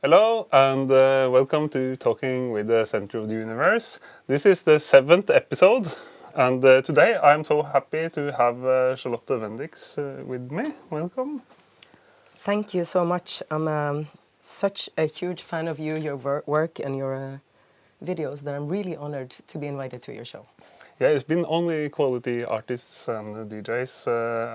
Hello and welcome to Talking with the Center of the Universe. This is the 7th episode and today I'm so happy to have Charlotte Bendiks with me. Welcome. Thank you so much. I'm such a huge fan of you, your work and your videos that I'm really honored to be invited to your show. Yeah, it's been only quality artists and DJs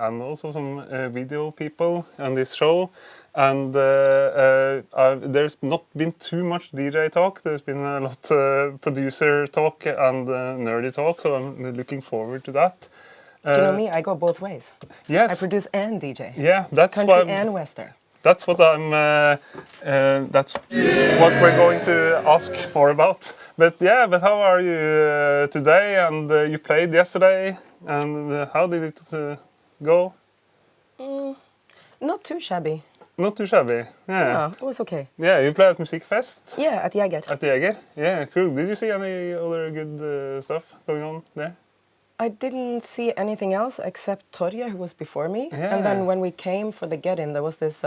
and also some video people on this show. And there's not been too much DJ talk. There's been a lot producer talk and nerdy talk, so I'm looking forward to that. You know me, I go both ways. Yes. I produce and DJ. Yeah, that's country and western. That's what I'm. That's what we're going to ask more about. But yeah, but how are you today? And you played yesterday. And how did it go? Not too shabby. Not too shabby. Yeah. It was okay. Yeah, you played at Musikfest. Yeah, at Jäger. At Jäger. Yeah, cool. Did you see any other good stuff going on there? I didn't see anything else except Torje, who was before me. Yeah. And then when we came for the get-in, there was this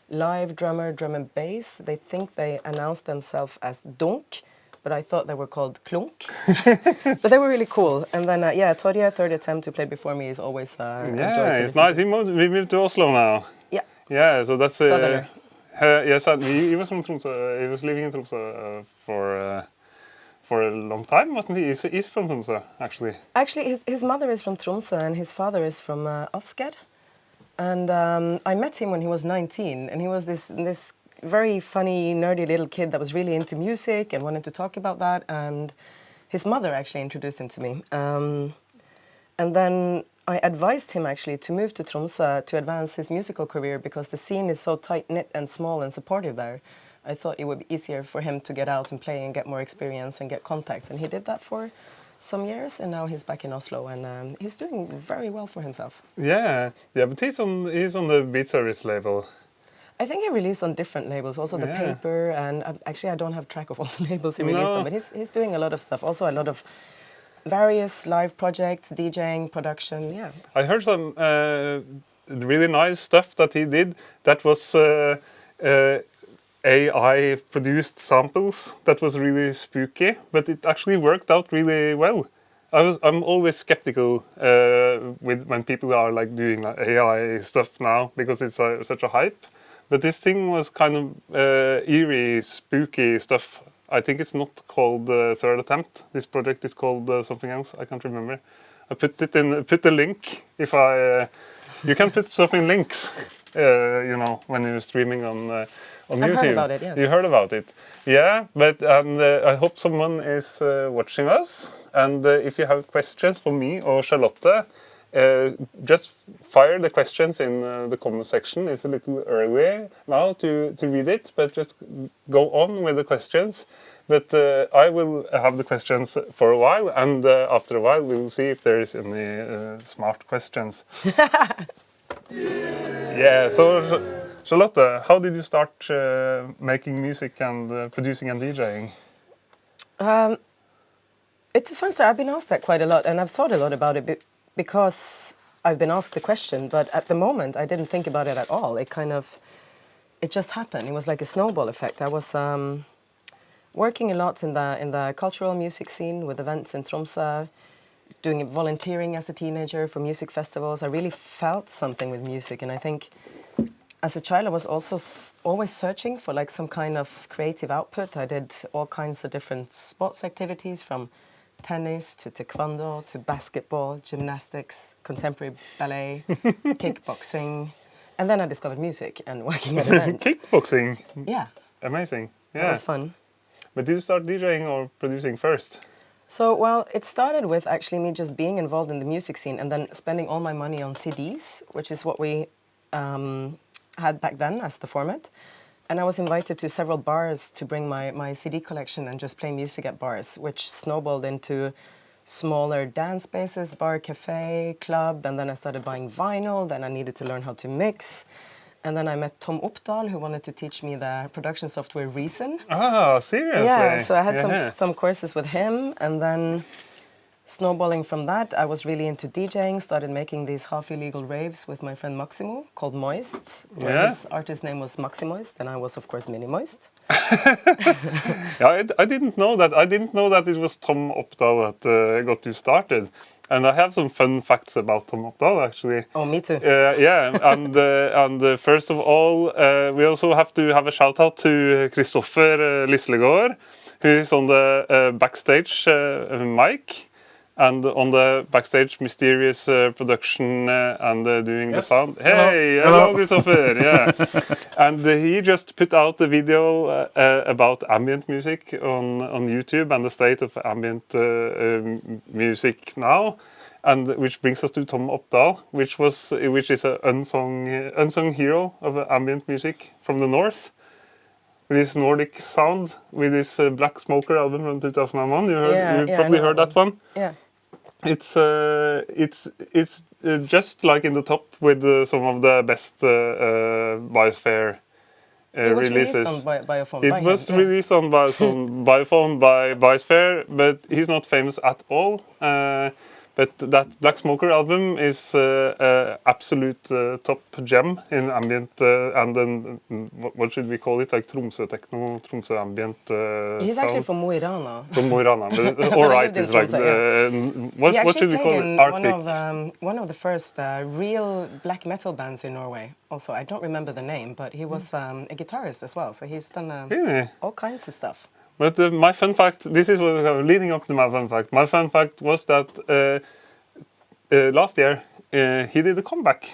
live drum and bass. They think they announced themselves as Dunk, but I thought they were called Klunk. But they were really cool. And then, Torje, third attempt to play before me is always a joy to it's nice. We moved to Oslo now. Yeah. Yeah, so that's... yes, he was from Tromsø. He was living in Tromsø for a long time, wasn't he? He's from Tromsø, actually. Actually, his mother is from Tromsø and his father is from Asker. And I met him when he was 19, and he was this very funny, nerdy little kid that was really into music and wanted to talk about that. And his mother actually introduced him to me. And then I advised him actually to move to Tromsø to advance his musical career because the scene is so tight-knit and small and supportive there. I thought it would be easier for him to get out and play and get more experience and get contacts. And he did that for some years, and now he's back in Oslo, and he's doing very well for himself. Yeah, but he's on the Beat Service label. I think he released on different labels, also The Paper, and actually I don't have track of all the labels he released on, but he's doing a lot of stuff. Also a lot of various live projects, DJing, production, yeah. I heard some really nice stuff that he did that was AI-produced samples that was really spooky, but it actually worked out really well. I'm always skeptical when people are like doing like AI stuff now because it's such a hype. But this thing was kind of eerie, spooky stuff. I think it's not called Third Attempt. This project is called something else. I can't remember. I put the link. You can put stuff in links. When you're streaming on YouTube. I've heard about it, yes. You heard about it. Yeah, but I hope someone is watching us. And if you have questions for me or Charlotte, just fire the questions in the comment section. It's a little early now to read it, but just go on with the questions. But I will have the questions for a while, and after a while we'll see if there is any smart questions. Yeah, so Charlotte, how did you start making music and producing and DJing? It's a fun story. I've been asked that quite a lot, and I've thought a lot about it because I've been asked the question, but at the moment I didn't think about it at all. It just happened. It was like a snowball effect. I was working a lot in the cultural music scene with events in Tromsø, doing volunteering as a teenager for music festivals. I really felt something with music, and I think as a child I was also always searching for like some kind of creative output. I did all kinds of different sports activities, from tennis to taekwondo to basketball, gymnastics, contemporary ballet, kickboxing, and then I discovered music and working at events. Kickboxing? Yeah. Amazing. Yeah. That was fun. But did you start DJing or producing first? So, well, it started with actually me just being involved in the music scene and then spending all my money on CDs, which is what we had back then as the format. And I was invited to several bars to bring my CD collection and just play music at bars, which snowballed into smaller dance spaces, bar, cafe, club, and then I started buying vinyl. Then I needed to learn how to mix. And then I met Tom Opdahl, who wanted to teach me the production software Reason. Oh, seriously? Yeah, so I had some courses with him, and then snowballing from that, I was really into DJing, started making these half-illegal raves with my friend Maximo, called Moist, where his artist name was Maximoist, and I was, of course, Mini Moist. Yeah, I didn't know that. I didn't know that it was Tom Opdahl that got you started. And I have some fun facts about Tom Opdahl, actually. Oh, me too. Yeah, and first of all, we also have to have a shout out to Kristoffer Lislegård, who is on the backstage mic and on the backstage mysterious production and doing the sound. Hey, hello Kristoffer. Yeah, and he just put out a video about ambient music on YouTube and the state of ambient music now. And which brings us to Tom Opdahl, which is an unsung hero of ambient music from the north, with his Nordic sound, with his Black Smoker album from 2001. You probably heard that one. Yeah. It's just like in the top with some of the best Biosphere releases. Released on Biophone. It was released on Biophone by Biosphere, but he's not famous at all. But that Black Smoker album is absolute top gem in ambient, and then what should we call it? Like Tromsø techno, Tromsø ambient. He's sound. actually from Mo i Rana. From Mo i Rana, but all right, it's like what should we call it? Arctic. One of the first real black metal bands in Norway. Also, I don't remember the name, but he was a guitarist as well. So he's done really? All kinds of stuff. But my fun fact, this is what leading up to my fun fact. My fun fact was that last year he did a comeback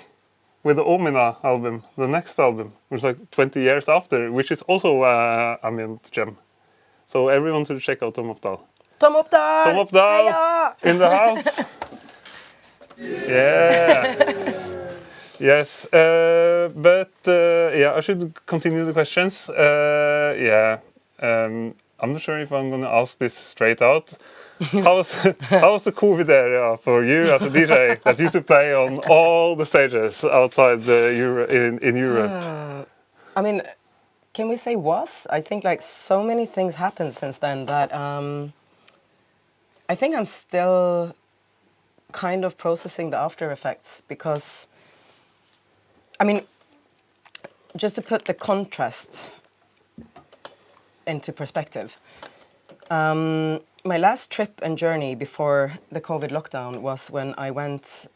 with the Omina album, the next album, which is like 20 years after, which is also ambient gem. So everyone should check out Tom Opdahl. Tom Opdahl! Tom Opdahl in the house. Yeah. Yes, but yeah, I should continue the questions. Yeah. I'm not sure if I'm going to ask this straight out. How's the COVID area for you as a DJ that used to play on all the stages outside in Europe? I mean, can we say was? I think like so many things happened since then that I think I'm still kind of processing the after effects because, I mean, just to put the contrast into perspective. My last trip and journey before the COVID lockdown was when I went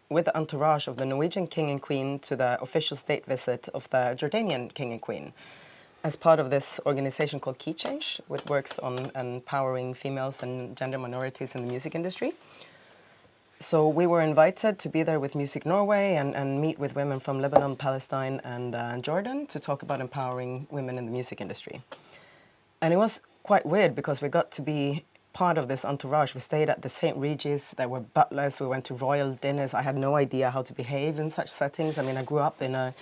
with the entourage of the Norwegian King and Queen to the official state visit of the Jordanian King and Queen as part of this organization called Key Change, which works on empowering females and gender minorities in the music industry. So we were invited to be there with Music Norway and meet with women from Lebanon, Palestine, and Jordan to talk about empowering women in the music industry. And it was quite weird because we got to be part of this entourage. We stayed at the St. Regis. There were butlers. We went to royal dinners. I had no idea how to behave in such settings. I mean, I grew up in a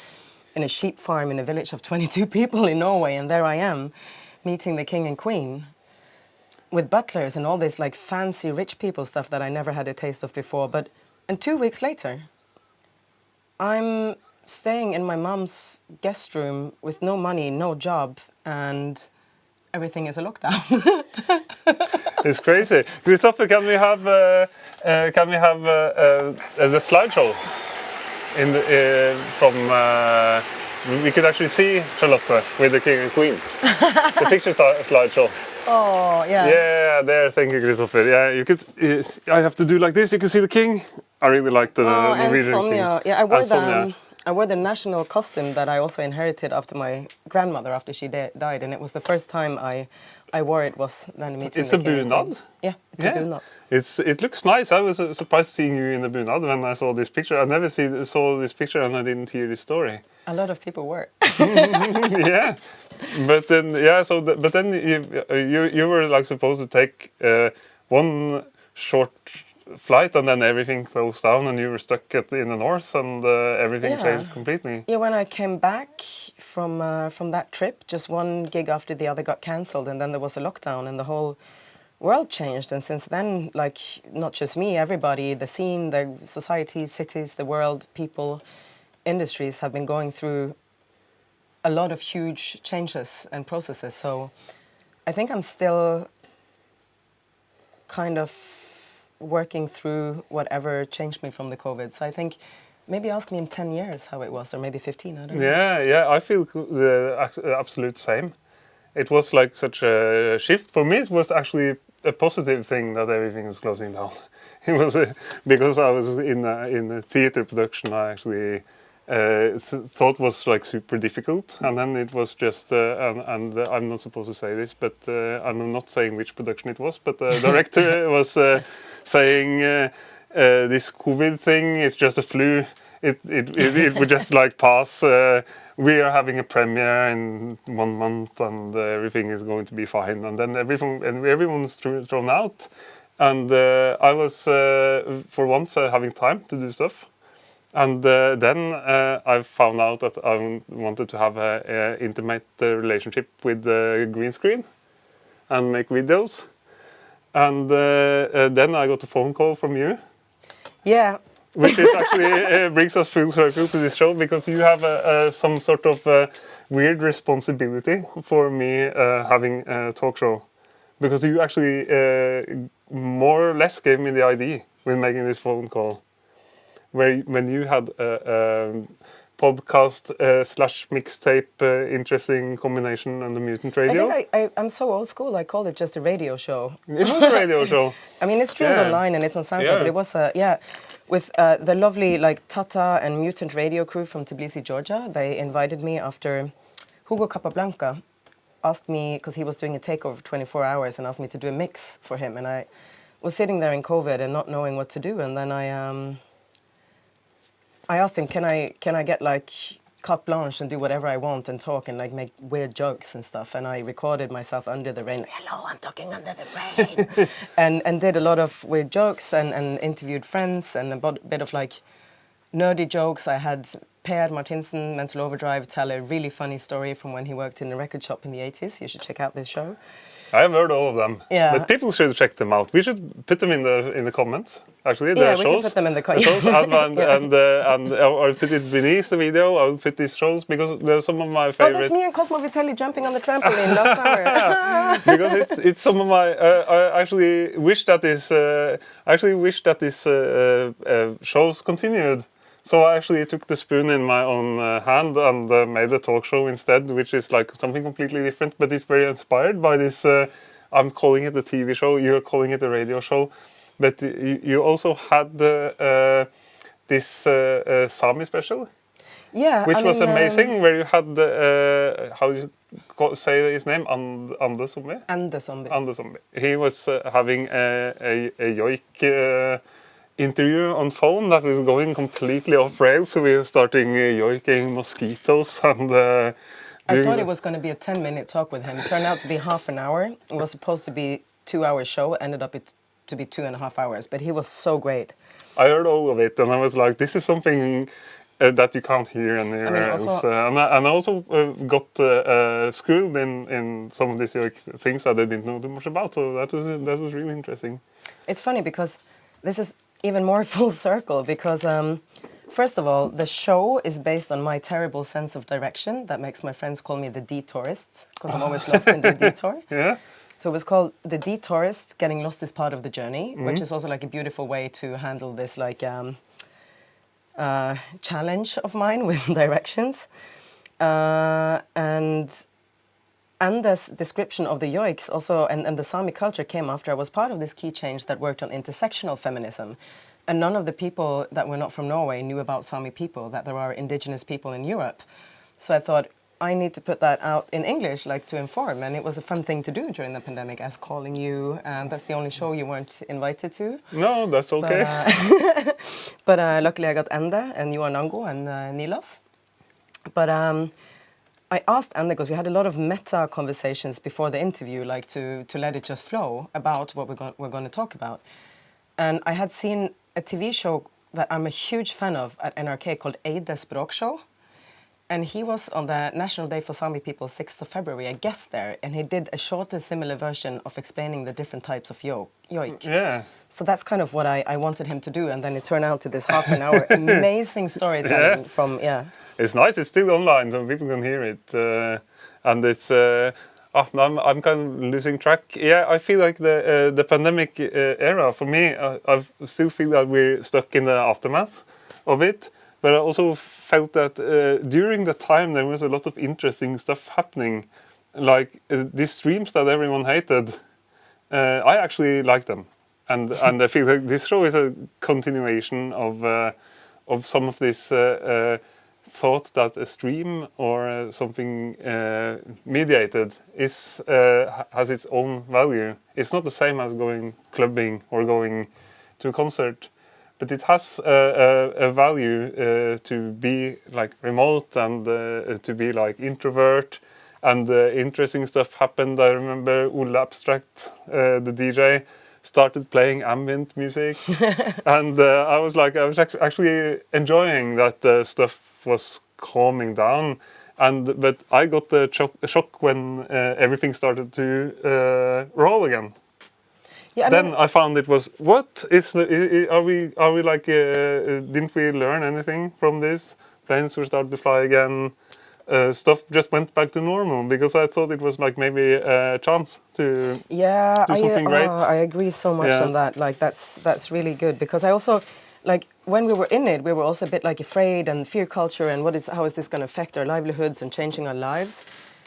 sheep farm in a village of 22 people in Norway, and there I am meeting the king and queen with butlers and all this like fancy rich people stuff that I never had a taste of before. And 2 weeks later, I'm staying in my mom's guest room with no money, no job, and everything is a lockdown. It's crazy. Kristoffer, can we have the slideshow in the, from? We could actually see Charlotte with the king and queen. The picture slideshow. Oh, yeah. Yeah, there. Thank you, Kristoffer. Yeah, you could. I have to do like this. You can see the king. I really like the Norwegian king. Yeah, I wore the national costume that I also inherited after my grandmother after she died, and it was the first time I wore it was then meeting It's a bunad? Yeah, it's a bunad. It looks nice. I was surprised seeing you in the bunad when I saw this picture. I never saw this picture and I didn't hear this story. A lot of people were. Yeah, but then but then you were like supposed to take one short flight and then everything closed down and you were stuck in the north and everything changed completely. Yeah, when I came back from that trip, just one gig after the other got cancelled and then there was a lockdown and the whole world changed. And since then, like, not just me, everybody, the scene, the society, cities, the world, people, industries have been going through a lot of huge changes and processes. So I think I'm still kind of working through whatever changed me from the COVID. So I think maybe ask me in 10 years how it was, or maybe 15, I don't know. Yeah, I feel the absolute same. It was like such a shift. For me, it was actually a positive thing that everything was closing down. It was because I was in a theater production. I actually thought was like super difficult, and then it was just and I'm not supposed to say this, but I'm not saying which production it was, but the director was saying this COVID thing is just a flu. It would just like pass. We are having a premiere in 1 month, and everything is going to be fine. And then everyone's thrown out, and I was for once having time to do stuff. And then I found out that I wanted to have an intimate relationship with the green screen and make videos. And then I got a phone call from you. Yeah. Which is actually brings us full circle to this show, because you have some sort of weird responsibility for me having a talk show. Because you actually more or less gave me the idea when making this phone call. When you had a podcast / mixtape interesting combination on the Mutant Radio. I think I'm so old school, I called it just a radio show. It was a radio show. I mean, it's streamed online and it's on SoundCloud, but it was with the lovely Tata and Mutant Radio crew from Tbilisi, Georgia. They invited me after Hugo Capablanca asked me, because he was doing a takeover for 24 hours, and asked me to do a mix for him. And I was sitting there in COVID and not knowing what to do. And then I asked him, can I get like carte blanche and do whatever I want and talk and like make weird jokes and stuff? And I recorded myself under the rain. Hello, I'm talking under the rain. and did a lot of weird jokes and interviewed friends and a bit of like nerdy jokes. I had Per Martinsen, Mental Overdrive, tell a really funny story from when he worked in a record shop in the 80s. You should check out this show. I have heard all of them. Yeah. But people should check them out. We should put them in the comments. Actually, we can put them in the comments. And I'll put it beneath the video. I'll put these shows because they're some of my favorite. Oh, that's me and Cosmo Vitelli jumping on the trampoline last summer. Because it's some of my. I actually wish that this shows continued. So I actually took the spoon in my own hand and made a talk show instead, which is like something completely different, but it's very inspired by this. I'm calling it a TV show, you're calling it a radio show, but you also had this Sami special, which was amazing, where you had how do you say his name? Ande Zombie. He was having a yoik interview on phone that was going completely off rails, so we were starting yoiking mosquitoes and I thought it was going to be a 10-minute talk with him. It turned out to be half an hour. It was supposed to be 2-hour show, ended up to be 2.5 hours, but he was so great. I heard all of it and I was like, this is something that you can't hear anywhere else. And I also got schooled in some of these things that I didn't know too much about, so that was really interesting. It's funny because this is even more full circle because, first of all, the show is based on my terrible sense of direction that makes my friends call me the D-tourist because I'm always lost in the detour. Yeah. So it was called the D-tourist, getting lost is part of the journey, which is also like a beautiful way to handle this like challenge of mine with directions. And this description of the yoiks also, and the Sami culture came after I was part of this key change that worked on intersectional feminism. And none of the people that were not from Norway knew about Sami people, that there are indigenous people in Europe. So I thought, I need to put that out in English, like to inform. And it was a fun thing to do during the pandemic, as calling you. That's the only show you weren't invited to. No, that's okay. But luckily I got Ende and Johan Nango and Nilas. But I asked Ende, because we had a lot of meta conversations before the interview, like to let it just flow about what we're going to talk about. And I had seen a TV show that I'm a huge fan of at NRK called Eide Språkshow. And he was on the National Day for Sami People, 6th of February, a guest there. And he did a shorter, similar version of explaining the different types of yoik. Yeah. So that's kind of what I wanted him to do. And then it turned out to this half an hour amazing storytelling from, It's nice, it's still online, so people can hear it. And it's, now I'm kind of losing track. Yeah, I feel like the pandemic era for me, I still feel that we're stuck in the aftermath of it. But I also felt that during the time there was a lot of interesting stuff happening, like these streams that everyone hated. I actually like them, and I feel like this show is a continuation of some of this thought that a stream or something mediated is has its own value. It's not the same as going clubbing or going to a concert, but it has a value to be like remote and to be like introvert. And interesting stuff happened. I remember Ole Abstract, the DJ, started playing ambient music, and I was actually enjoying that stuff was calming down. But I got the shock when everything started to roll again. Yeah, then I found it was what is are we like didn't we learn anything from this? Planes were starting to fly again. Stuff just went back to normal because I thought it was like maybe a chance to do something great. I agree so much on that. Like that's really good because I also like when we were in it, we were also a bit like afraid and fear culture and how is this going to affect our livelihoods and changing our lives.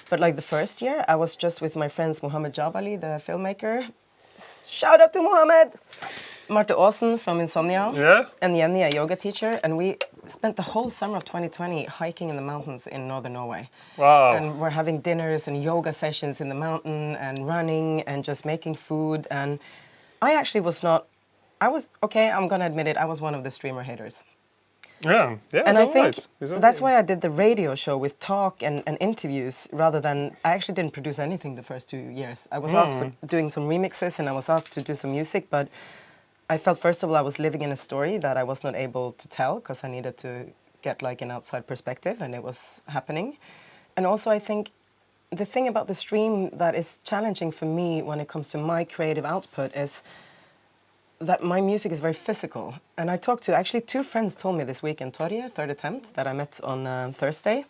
But like the first year, I was just with my friends Mohammed Jabali, the filmmaker. Shout out to Mohammed! Marte Aasen from Insomnia, and Jenny, a yoga teacher, and we spent the whole summer of 2020 hiking in the mountains in northern Norway. Wow! And we're having dinners and yoga sessions in the mountain and running and just making food. And I actually was not. I'm gonna admit it. I was one of the streamer haters. Yeah. And I think that's why I did the radio show with talk and interviews rather than I actually didn't produce anything the first 2 years. I was asked for doing some remixes and I was asked to do some music, but I felt, first of all, I was living in a story that I was not able to tell because I needed to get like an outside perspective and it was happening. And also I think the thing about the stream that is challenging for me when it comes to my creative output is that my music is very physical. And I talked to, actually 2 friends told me this weekend, Torje, Third Attempt, that I met on Thursday.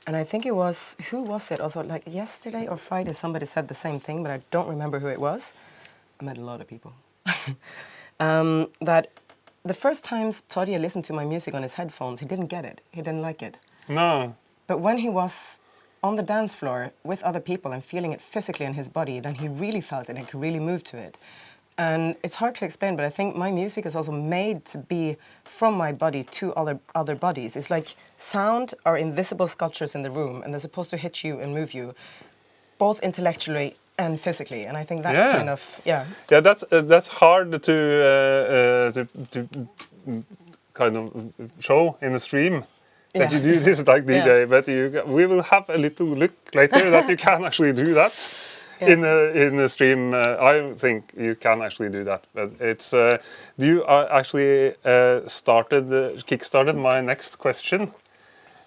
And I think it was, who was it? Also like yesterday or Friday, somebody said the same thing, but I don't remember who it was. I met a lot of people. That the first times Torje listened to my music on his headphones, he didn't get it. He didn't like it. No. But when he was on the dance floor with other people and feeling it physically in his body, then he really felt it and could really move to it. And it's hard to explain, but I think my music is also made to be from my body to other bodies. It's like sound are invisible sculptures in the room, and they're supposed to hit you and move you, both intellectually and physically, and I think that's kind of that's hard to kind of show in a stream that you do this like DJ, but we will have a little look later that you can actually do that in a stream. I think you can actually do that, but it's you actually kickstarted my next question,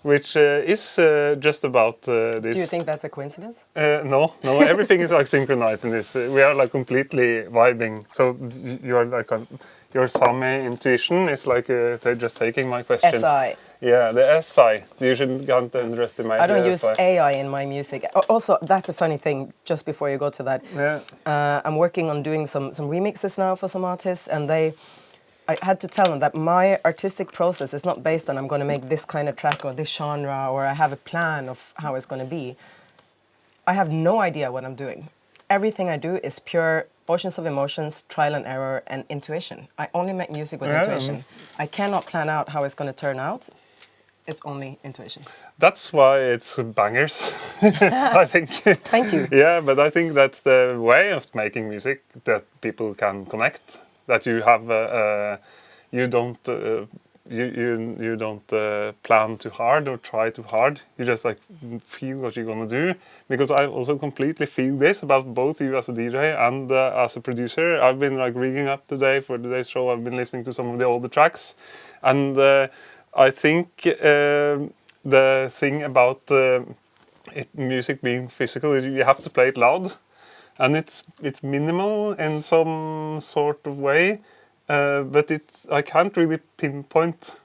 which is just about this. Do you think that's a coincidence? No, everything is like synchronized in this. We are like completely vibing. So you are like your Sami intuition is like just taking my questions. SI. Yeah, the SI. You can't underestimate. I don't the use SI. AI in my music. Also, that's a funny thing. Just before you go to that, I'm working on doing some remixes now for some artists, and I had to tell them that my artistic process is not based on I'm going to make this kind of track or this genre or I have a plan of how it's going to be. I have no idea what I'm doing. Everything I do is pure oceans of emotions, trial and error, and intuition. I only make music with intuition. I cannot plan out how it's going to turn out. It's only intuition. That's why it's bangers, I think. Thank you. Yeah, but I think that's the way of making music that people can connect. That you have, you don't plan too hard or try too hard. You just like feel what you're gonna do. Because I also completely feel this about both you as a DJ and as a producer. I've been like rigging up today for today's show. I've been listening to some of the older tracks, and I think the thing about music being physical is you have to play it loud. And it's minimal in some sort of way, but I can't really pinpoint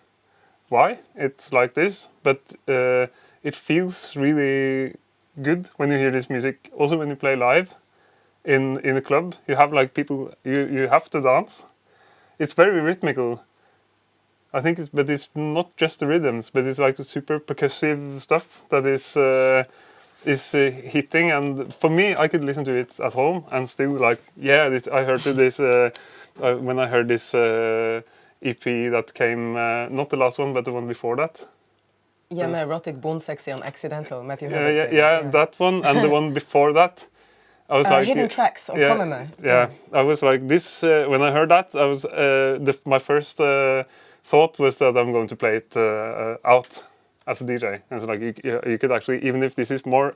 why it's like this. But it feels really good when you hear this music. Also, when you play live in a club, you have like people. You have to dance. It's very rhythmical. I think, but it's not just the rhythms, but it's like the super percussive stuff that is hitting. And for me, I could listen to it at home and still like, yeah, I heard this when I heard this EP that came, not the last one, but the one before that. Yeah, my erotic bone sexy on accidental, Matthew Yeah, Herbert's yeah, that one and the one before that. I was like hidden tracks on Common. Yeah, I was like this when I heard that. I was my first thought was that I'm going to play it out as a DJ. And it's like you could actually, even if this is more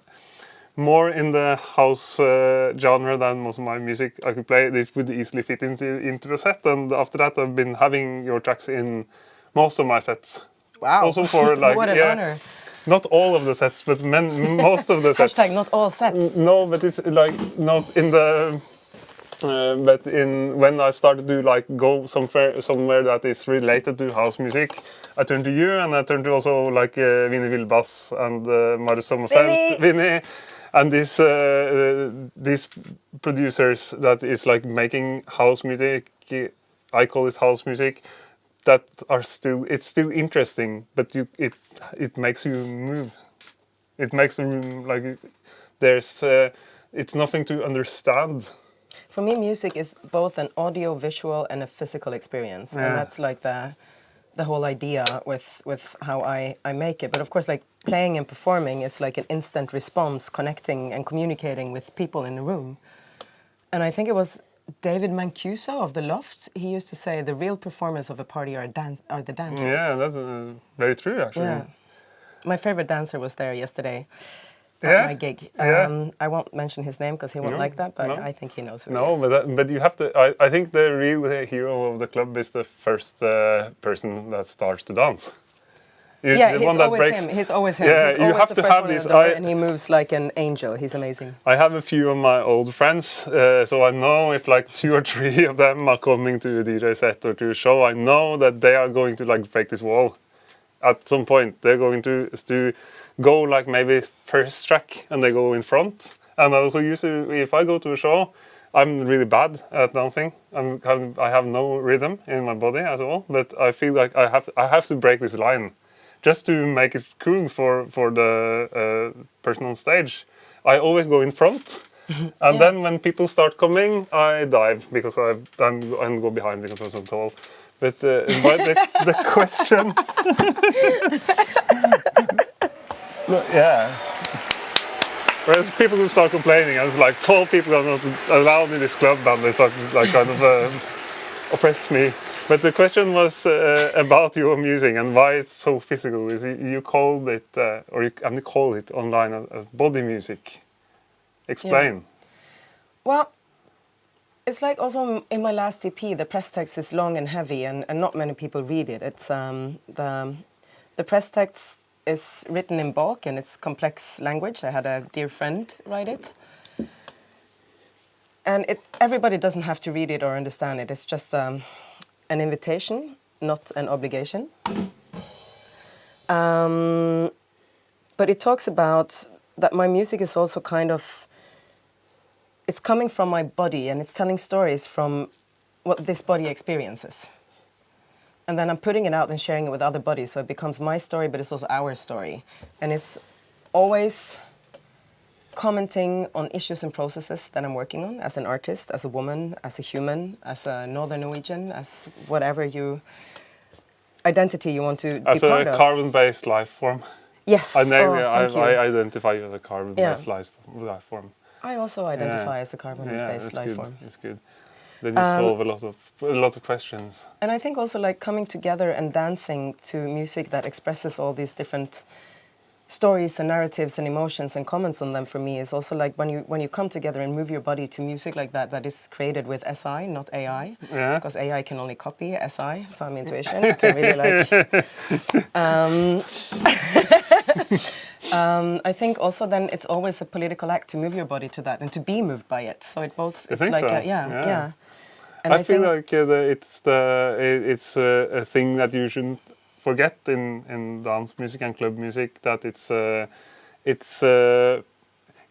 in the house genre than most of my music I could play, this would easily fit into a set. And after that, I've been having your tracks in most of my sets. Wow! Also for like what an honor. Not all of the sets, but most of the sets. Hashtag not all sets. No, but it's like not in the. But when I started to like go somewhere that is related to house music, I turned to you, and I turned to also like Vinnie Villbass and Marius Sommerfeld, Vinnie, and these producers that is like making house music. I call it house music. That are it's still interesting, but it makes you move. It makes the room like there's it's nothing to understand. For me, music is both an audio, visual, and a physical experience, and that's like the whole idea with how I make it. But of course, like playing and performing is like an instant response, connecting and communicating with people in the room. And I think it was David Mancuso of The Loft. He used to say the real performers of a party are the dancers. Yeah, that's very true, actually. Yeah. My favorite dancer was there yesterday at my gig. I won't mention his name because he won't like that, but I think he knows who he is. But you have to. I think the real hero of the club is the first person that starts to dance. It's always him. He's always him. Yeah, he's always you have the to first have one this. in the door, and he moves like an angel. He's amazing. I have a few of my old friends, so I know if like 2 or 3 of them are coming to a DJ set or to a show, I know that they are going to like break this wall. At some point, they're going to go like maybe first track, and they go in front. And I also used to, if I go to a show, I'm really bad at dancing. I have no rhythm in my body at all. But I feel like I have to break this line. Just to make it cool for the person on stage, I always go in front, and then when people start coming, I dive because I go behind because I'm so tall. But the question, whereas people who start complaining, and it's like tall people are not allowed in this club, and they start like kind of oppress me. But the question was about your music and why it's so physical. Is you called it, you call it online as body music. Explain. Yeah. Well, it's like also in my last EP, the press text is long and heavy, and not many people read it. It's the press text is written in bulk, and it's complex language. I had a dear friend write it. And everybody doesn't have to read it or understand it. It's just an invitation, not an obligation. But it talks about that my music is also kind of, it's coming from my body, and it's telling stories from what this body experiences. And then I'm putting it out and sharing it with other bodies, so it becomes my story, but it's also our story. And it's always commenting on issues and processes that I'm working on as an artist, as a woman, as a human, as a Northern Norwegian, as whatever identity you want to be part of. As a carbon-based life form. Yes. I identify you as a carbon-based life form. I also identify as a carbon-based life form. It's good. Then you solve a lot of questions. And I think also like coming together and dancing to music that expresses all these different stories and narratives and emotions and comments on them, for me is also like when you come together and move your body to music like that is created with SI, not AI, because AI can only copy SI, Sami intuition can really like. I think also then it's always a political act to move your body to that and to be moved by it. So it both. It's like so. Yeah. And I feel like it's a thing that you shouldn't forget in dance music and club music, that it's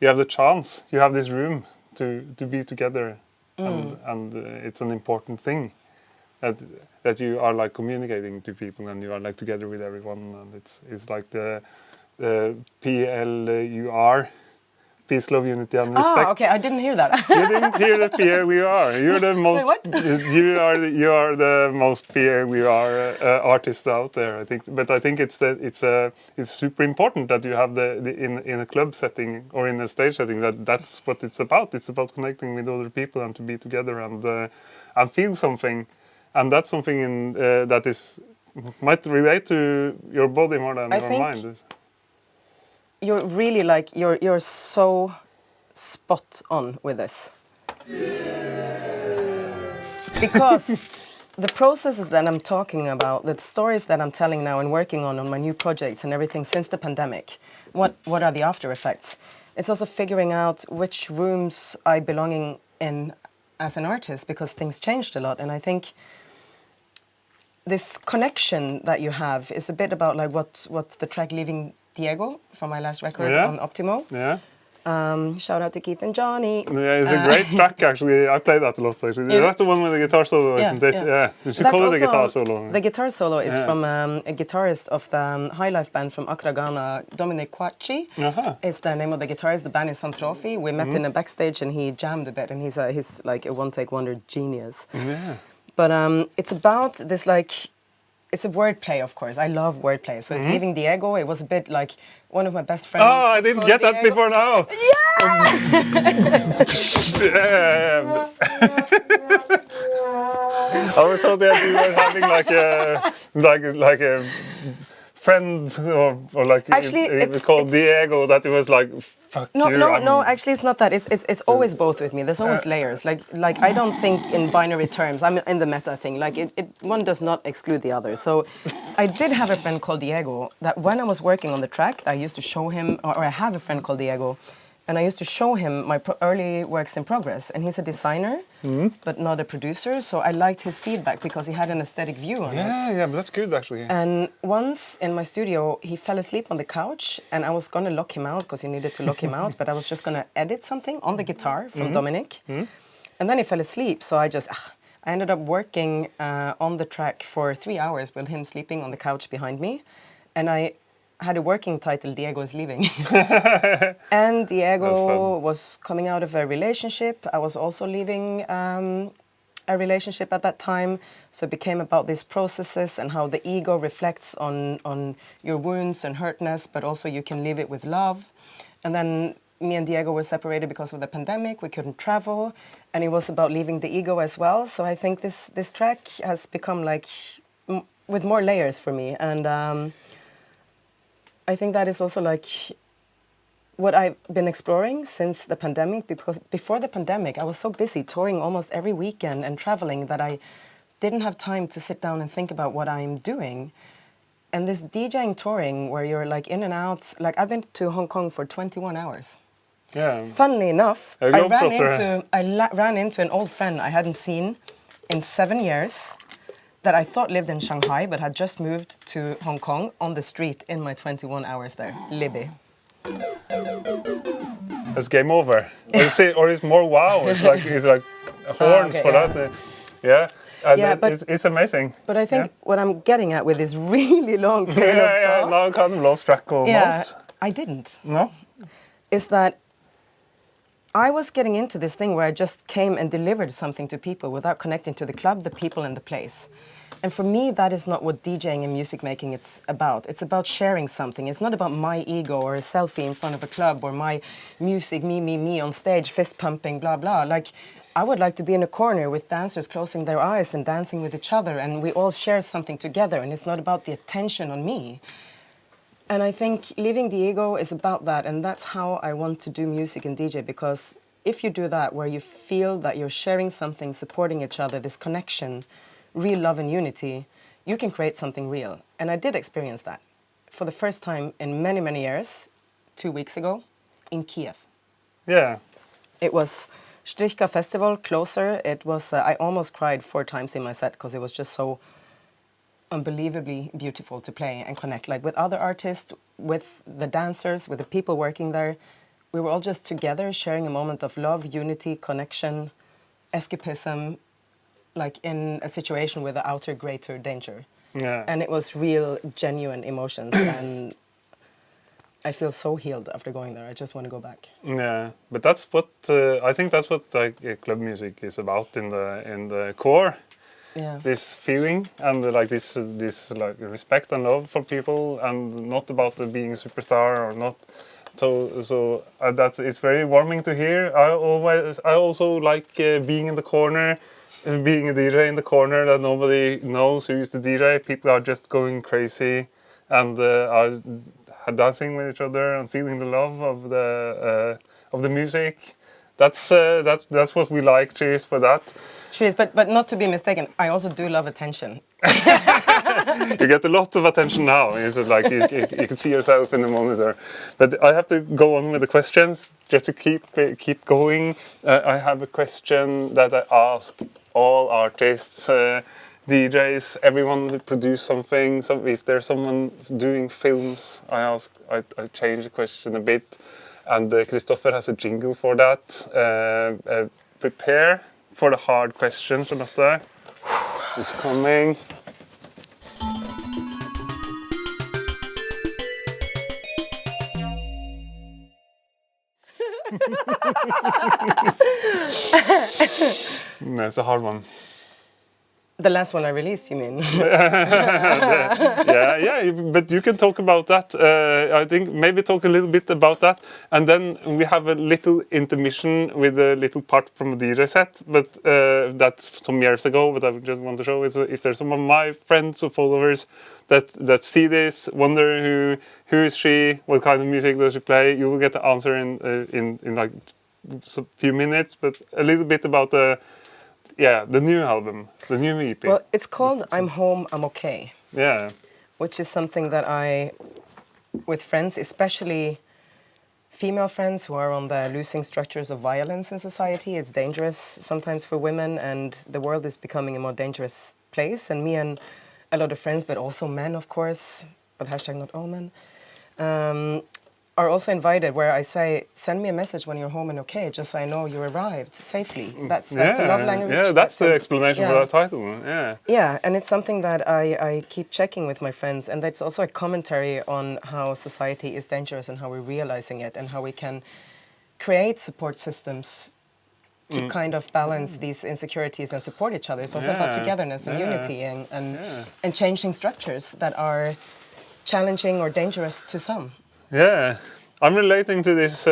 you have the chance, you have this room to be together, and it's an important thing that you are like communicating to people, and you are like together with everyone, and it's like the PLUR. Peace, love, unity, and respect. Ah, okay, I didn't hear that. You didn't hear the PLUR. You're the most. Sorry, what? you are the most PLUR artist out there, I think. But I think it's super important that you have in a club setting or in a stage setting that's what it's about. It's about connecting with other people and to be together and feel something, and that's something that might relate to your body more than your mind. You're really like you're so spot on with this, because the processes that I'm talking about, the stories that I'm telling now and working on my new projects and everything since the pandemic, what are the after effects? It's also figuring out which rooms I belong in as an artist, because things changed a lot, and I think this connection that you have is a bit about like what the track Leaving Diego from my last record on Optimo. Yeah. Shout out to Keith and Johnny. Yeah, it's a great track actually. I play that a lot actually. That's the one with the guitar solo, isn't it? Yeah. You should call it a guitar solo. The guitar solo is from a guitarist of the High Life band from Accra, Ghana, Dominic Kwachi. Is the name of the guitarist. The band is Santrophy. We met in a backstage and he jammed a bit, and he's like a one-take wonder genius. Yeah. But it's about this like. It's a wordplay, of course. I love wordplay. So it's Leaving Diego. It was a bit like one of my best friends. Oh, I didn't get that before now. Yeah! I was told that you were having like a friend or like actually, it's called Diego, that it was like fuck no, you. No, actually it's not that. It's always both with me. There's always layers. Like I don't think in binary terms. I'm in the meta thing. Like one does not exclude the other. So I did have a friend called Diego that when I was working on the track, I used to show him, or I have a friend called Diego, and I used to show him my early works in progress. And he's a designer, but not a producer. So I liked his feedback because he had an aesthetic view on it. Yeah, but that's good actually. And once in my studio, he fell asleep on the couch, and I was going to lock him out because you needed to lock him out, but I was just going to edit something on the guitar from Dominic. And then he fell asleep, so I ended up working on the track for 3 hours with him sleeping on the couch behind me. And I had a working title, Diego is Leaving. And Diego was coming out of a relationship. I was also leaving a relationship at that time. So it became about these processes and how the ego reflects on your wounds and hurtness, but also you can leave it with love. And then me and Diego were separated because of the pandemic. We couldn't travel. And it was about leaving the ego as well. So I think this track has become like with more layers for me. And I think that is also like what I've been exploring since the pandemic, because before the pandemic, I was so busy touring almost every weekend and traveling that I didn't have time to sit down and think about what I'm doing. And this DJing touring where you're like in and out, like I've been to Hong Kong for 21 hours. Yeah. Funnily enough, I ran into an old friend I hadn't seen in 7 years, that I thought lived in Shanghai, but had just moved to Hong Kong on the street in my 21 hours there, Libby. It's game over. Or it's more wow. It's like horns for that. Yeah. But it's amazing. But I think what I'm getting at with this really long train of thought. Yeah, now I kind of lost track almost. Yeah, I didn't. No? Is that I was getting into this thing where I just came and delivered something to people without connecting to the club, the people, and the place. And for me, that is not what DJing and music making it's about. It's about sharing something. It's not about my ego or a selfie in front of a club or my music, me on stage, fist pumping, blah, blah. Like, I would like to be in a corner with dancers closing their eyes and dancing with each other, and we all share something together, and it's not about the attention on me. And I think Leaving the Ego is about that, and that's how I want to do music and DJ, because if you do that, where you feel that you're sharing something, supporting each other, this connection, real love and unity, you can create something real. And I did experience that for the first time in many, many years, 2 weeks ago, in Kiev. Yeah. It was Strichka Festival, closer. It was, I almost cried 4 times in my set because it was just so unbelievably beautiful to play and connect, like with other artists, with the dancers, with the people working there. we were all just together sharing a moment of love, unity, connection, escapism, like in a situation with an outer greater danger. Yeah. And it was real, genuine emotions. And I feel so healed after going there. I just want to go back. Yeah, but that's what I think. That's what club music is about in the core. Yeah. This feeling and like this like respect and love for people, and not about being a superstar or not. So that's it's very warming to hear. I also like being in the corner, being a DJ in the corner that nobody knows who's the DJ. People are just going crazy, and are dancing with each other and feeling the love of the music. That's what we like. Cheers for that. Cheers, but not to be mistaken, I also do love attention. You get a lot of attention now. It's like you can see yourself in the monitor. But I have to go on with the questions just to keep going. I have a question that I ask all artists, DJs, everyone who produce something. So if there's someone doing films, I change the question a bit. And Kristoffer has a jingle for that. Prepare for the hard question, Charlotte. It's coming. That's a hard one. The last one I released, you mean? yeah, but you can talk about that. I think maybe talk a little bit about that, and then we have a little intermission with a little part from a DJ set. But that's some years ago. But I just want to show is if there's some of my friends or followers that see this, wonder who is she, what kind of music does she play. You will get the answer in like a few minutes. But a little bit about the new album, the new EP. Well, it's called I'm Home, I'm Okay. Yeah. Which is something that I, with friends, especially female friends who are on the losing structures of violence in society. It's dangerous sometimes for women, and the world is becoming a more dangerous place. And me and a lot of friends, but also men, of course, but hashtag not all men, are also invited, where I say, send me a message when you're home and okay, just so I know you arrived safely. That's the love language. Yeah, that's the explanation for that title. Yeah. Yeah, and it's something that I keep checking with my friends, and that's also a commentary on how society is dangerous and how we're realizing it, and how we can create support systems to kind of balance these insecurities and support each other. It's also about togetherness and unity and changing structures that are challenging or dangerous to some. Yeah, I'm relating to this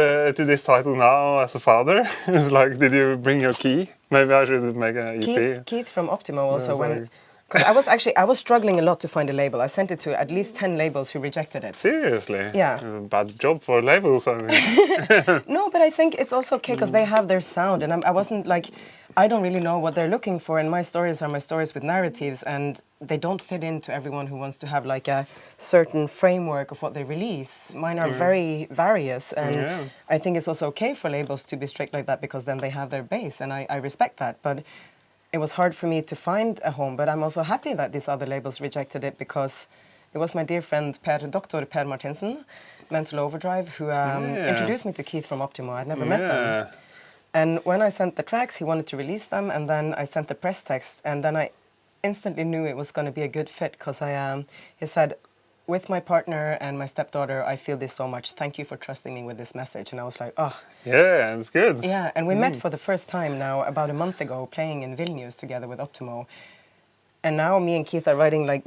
title now as a father. It's like, did you bring your key? Maybe I should make an EP. Keith from Optimo also, because I was struggling a lot to find a label. I sent it to at least 10 labels who rejected it. Seriously? Yeah. Bad job for labels, I mean. No, but I think it's also okay because they have their sound, and I wasn't like, I don't really know what they're looking for, and my stories are my stories with narratives, and they don't fit into everyone who wants to have like a certain framework of what they release. Mine are very various, and I think it's also okay for labels to be strict like that, because then they have their base, and I respect that. But it was hard for me to find a home, but I'm also happy that these other labels rejected it, because it was my dear friend Dr. Per Martinsen, Mental Overdrive, who introduced me to Keith from Optimo. I'd never met them. And when I sent the tracks, he wanted to release them, and then I sent the press text, and then I instantly knew it was going to be a good fit, because he said, with my partner and my stepdaughter, I feel this so much. Thank you for trusting me with this message. And I was like, oh. Yeah, it's good. Yeah, and we met for the first time now about a month ago, playing in Vilnius together with Optimo. And now me and Keith are writing like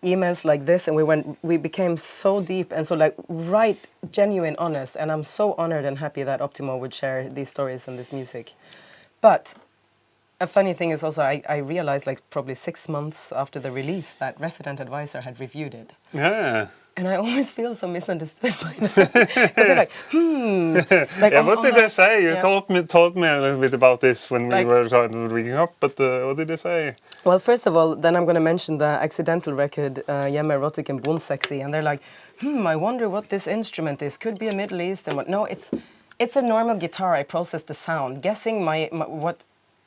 emails like this, and we became so deep and so like right, genuine, honest. And I'm so honored and happy that Optimo would share these stories and this music. But a funny thing is also I realized like probably 6 months after the release that Resident Advisor had reviewed it. Yeah. And I always feel so misunderstood by that. Because they're like, Like yeah, what did they say? You told me a little bit about this when we were reading up, but what did they say? Well, first of all, then I'm going to mention the accidental record, Hjemme Erotic and Bonsexy, and they're like, I wonder what this instrument is. Could be a Middle East and what? No, it's a normal guitar. I process the sound. Guessing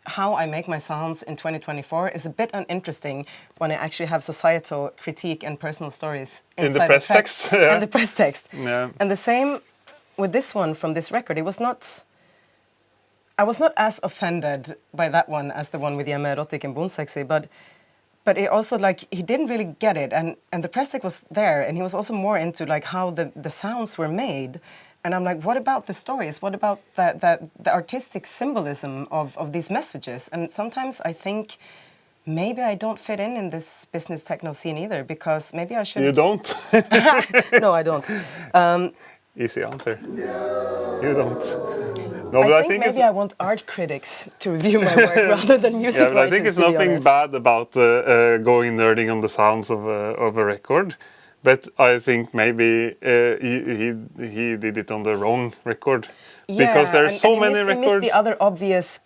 how I make my sounds in 2024 is a bit uninteresting when I actually have societal critique and personal stories inside in the press text. And the press text. Yeah. And the same with this one from this record, it was not. I was not as offended by that one as the one with Hjemme Erotic and Bundsexy, but it also like he didn't really get it, and the press tech was there, and he was also more into like how the sounds were made, and I'm like, what about the stories? What about the artistic symbolism of these messages? And sometimes I think maybe I don't fit in this business techno scene either, because maybe I should. You don't? No, I don't. Easy answer. You don't. No, but I think maybe I want art critics to review my work rather than music writers. Yeah, but I think it's nothing bad about going nerding on the sounds of a record. But I think maybe he did it on the wrong record. Yeah, because there are so many records. records. He missed the other obvious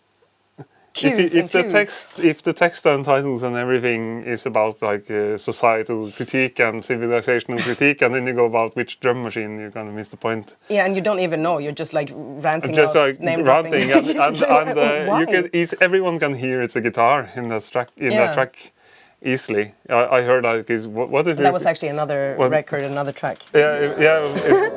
cues if the text and titles and everything is about like societal critique and civilizational critique, and then you go about which drum machine, you kind of miss the point. Yeah, and you don't even know. You're just like ranting just out, like name ranting, and you can everyone can hear it's a guitar in that track easily. I heard like what is this? That was actually another record, another track. Yeah.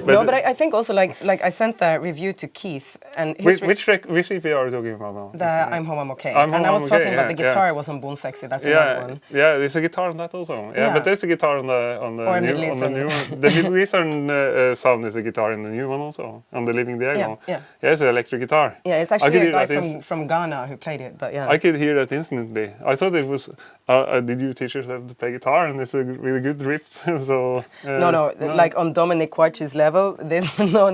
But I think also like I sent the review to Keith, and which EP are you talking about now? I'm Home I'm Okay. I was talking about the guitar was on Bundsexy. That's another one. Yeah, there's a guitar on that also. Yeah, but there's a guitar on the new one. The Middle Eastern sound is a guitar in the new one also, on the Living Diego. Yeah, it's an electric guitar. Yeah, it's actually a guy from Ghana who played it, but yeah. I could hear that instantly. I thought it was. Did you teach yourself to play guitar? And it's a really good riff. So no, like on Dominic Quatch's level. This no.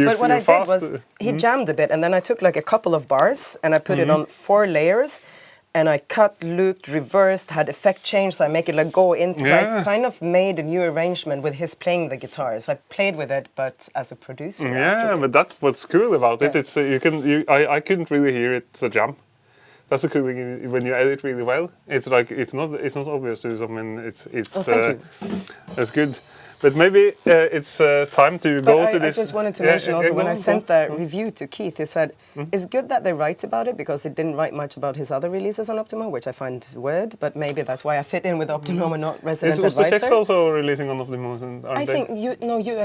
But what I did was he jammed a bit, and then I took like a couple of bars and I put it on 4 layers, and I cut, looped, reversed, had effect change, so I make it like go into. So I kind of made a new arrangement with his playing the guitar. So I played with it, but as a producer. Yeah, but that's what's cool about it. It's I couldn't really hear it's a jam. That's the cool thing when you edit really well. It's like it's not obvious to someone. It's good. But maybe it's time to go to this. I just wanted to mention also when I sent the review to Keith, he said it's good that they write about it because it didn't write much about his other releases on Optimo, which I find weird. But maybe that's why I fit in with Optimo and not resident advisor. Was the Sex also releasing on Optimo? I think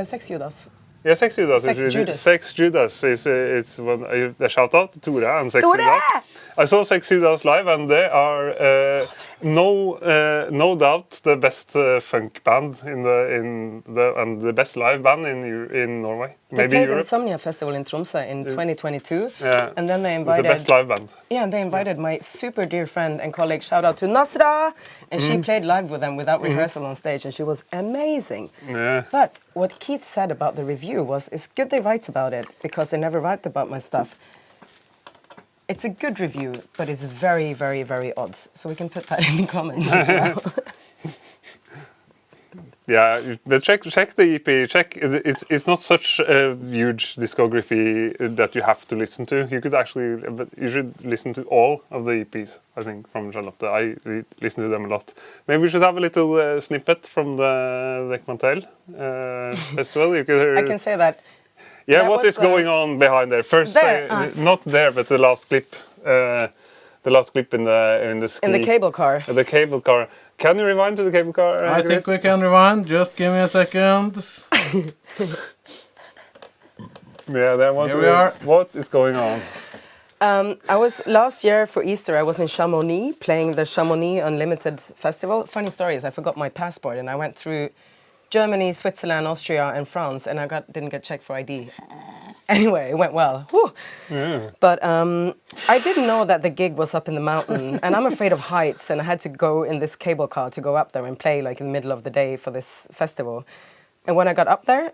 Sex-U does. Yeah, Sex-Judas. Judas. Sex-Judas is it's one. A shout out to Tore and Sex-Judas. I saw Sex-Judas live, and they are no doubt the best funk band and the best live band in Norway. They maybe played Europe. Insomnia Festival in Tromsø in 2022. Yeah, and then they invited the best live band. Yeah, and they invited my super dear friend and colleague. Shout out to Nasra, and she played live with them without rehearsal on stage, and she was amazing. Yeah. But what Keith said about the review was, it's good they write about it because they never write about my stuff. It's a good review, but it's very, very, very odd. So we can put that in the comments as well. Yeah, but check the EP. It's not such a huge discography that you have to listen to. You could actually, but you should listen to all of the EPs. I think from Charlotte. I listen to them a lot. Maybe we should have a little snippet from the Dekmantel festival. You could hear. I can say that. Yeah, what is going on behind there? First, not there, but the last clip. The last clip in the ski. In the cable car. The cable car. Can you rewind to the cable car? I think we can rewind. Just give me a second. Yeah, Here we are. What is going on? I was last year for Easter. I was in Chamonix playing the Chamonix Unlimited Festival. Funny story is I forgot my passport and I went through Germany, Switzerland, Austria, and France, and I didn't get checked for ID. Anyway, it went well. Whew. Yeah. But I didn't know that the gig was up in the mountain, and I'm afraid of heights, and I had to go in this cable car to go up there and play like in the middle of the day for this festival. And when I got up there,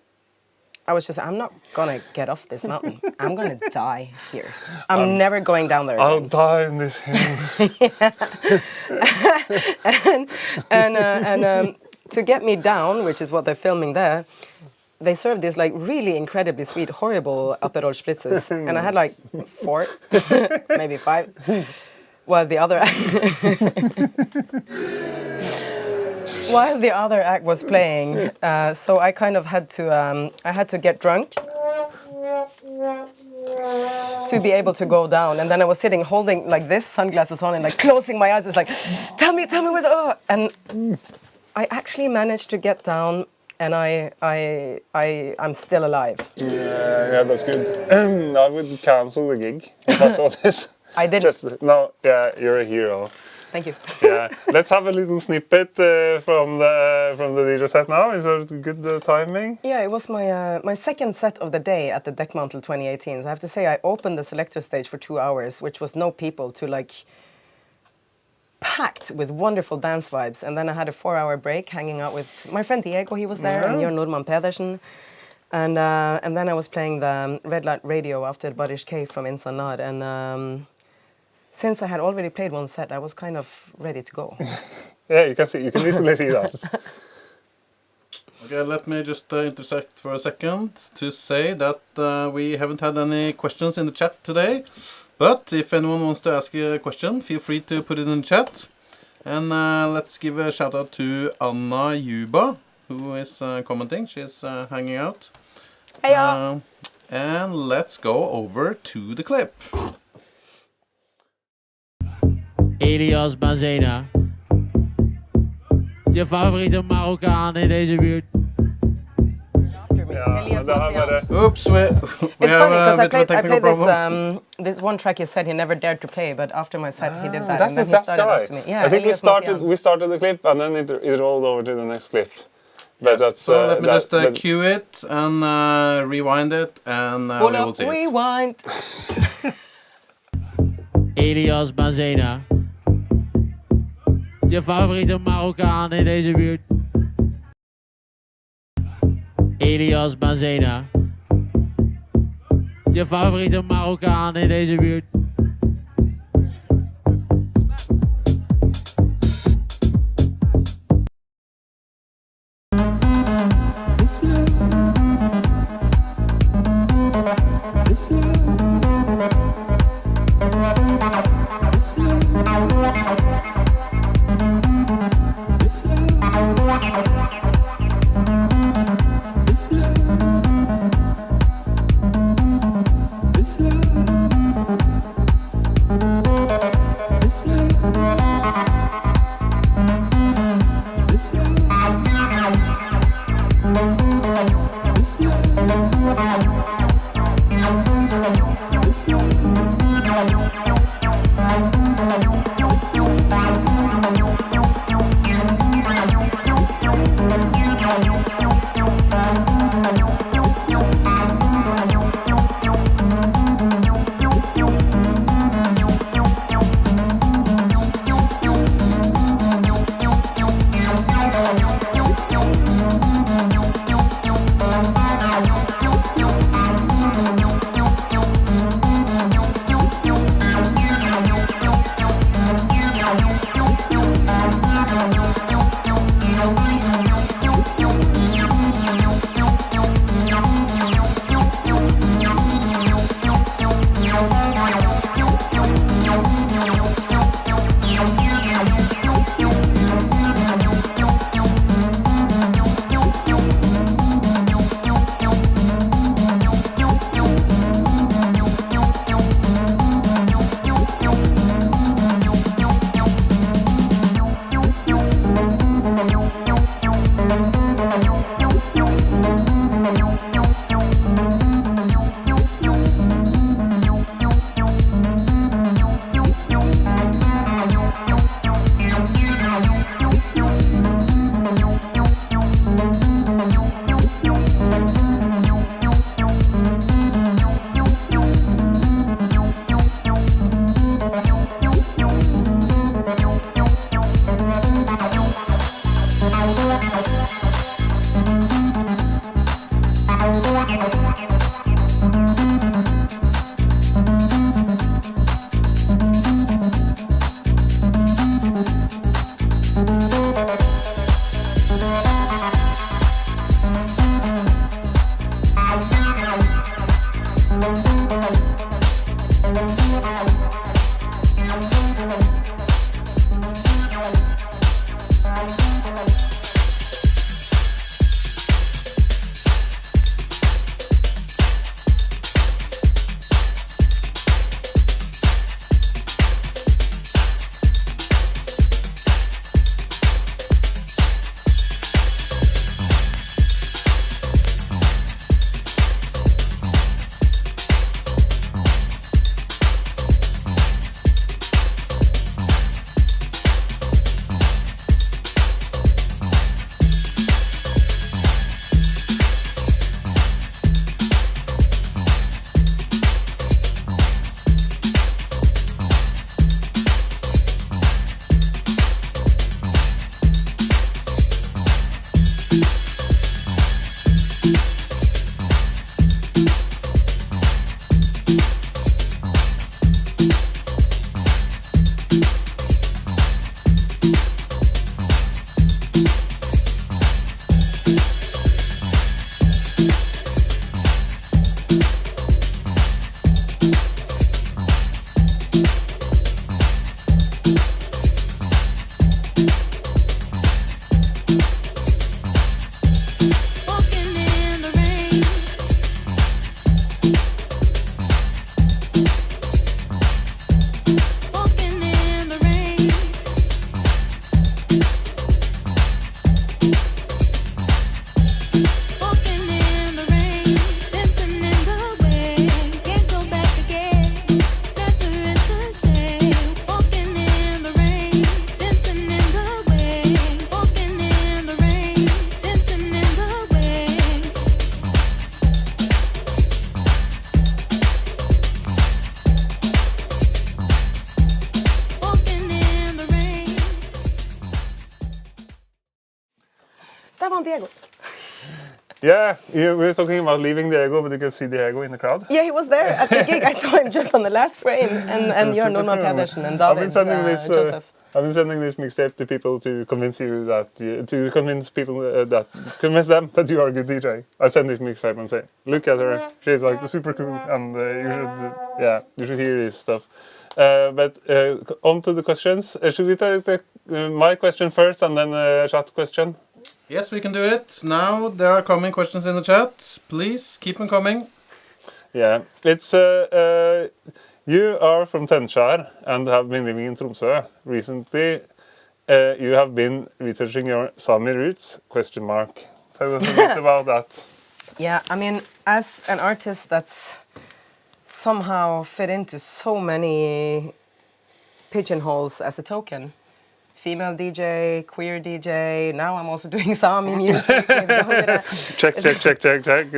I was just, I'm not gonna get off this mountain. I'm gonna die here. I'm never going down there again. I'll die in this hill. and to get me down, which is what they're filming there, they served this like really incredibly sweet, horrible Aperol spritzes, and I had like 4, maybe 5, while the other act was playing. So I kind of had to get drunk to be able to go down, and then I was sitting holding like this, sunglasses on, and like closing my eyes. It's like, tell me where's and I actually managed to get down and I'm still alive. Yeah, that's good. I would cancel the gig if I saw this. I didn't. No, yeah, you're a hero. Thank you. Yeah, let's have a little snippet from the DJ set now. Is that good timing? Yeah, it was my second set of the day at the Dekmantel 2018. So I have to say I opened the selector stage for 2 hours, which was no people, to like packed with wonderful dance vibes. And then I had a 4-hour break hanging out with my friend Diego, he was there, and Jørn Nordmann Pedersen. And then I was playing the Red Light Radio after Barish K from Insanar. And since I had already played one set, I was kind of ready to go. Yeah, you can easily see that. Okay, let me just intersect for a second to say that we haven't had any questions in the chat today. But if anyone wants to ask a question, feel free to put it in the chat. And let's give a shout out to Anna Juba, who is commenting. She's hanging out. Hey, and let's go over to the clip. Elias Bazena. Je favoriete Marokkaan in deze buurt? Oops, we It's have funny a because bit of a I technical played problem. this one track he said he never dared to play, but after my set he did that. That's and then this he started guy. after me. Yeah, I think Elias we started the clip and then it rolled over to the next clip. But that's So let me just cue it and rewind it, and we will see it. Rewind. Elias Bazena. Je favoriete Marokkaan in deze buurt? Elias Bazena. Je favoriete Marokkaan in deze buurt? Yeah, we were talking about leaving the ego, but you can see the ego in the crowd. Yeah, he was there at the gig. I saw him just on the last frame, and Jørn Norman Pedersen and I've been David sending this. Joseph. I've been sending this mixtape to people to convince you that convince them that you are a good DJ. I send this mixtape and say, look at her, she's like super cool, and you should hear this stuff. But on to the questions. Should we take my question first and then a chat question? Yes, we can do it. Now there are coming questions in the chat. Please keep them coming. Yeah, it's you are from Tennskjær and have been living in Tromsø recently. You have been researching your Sami roots? Tell us a bit about that. Yeah, I mean, as an artist that's somehow fit into so many pigeonholes as a token. Female DJ, queer DJ, now I'm also doing Sami music. Check.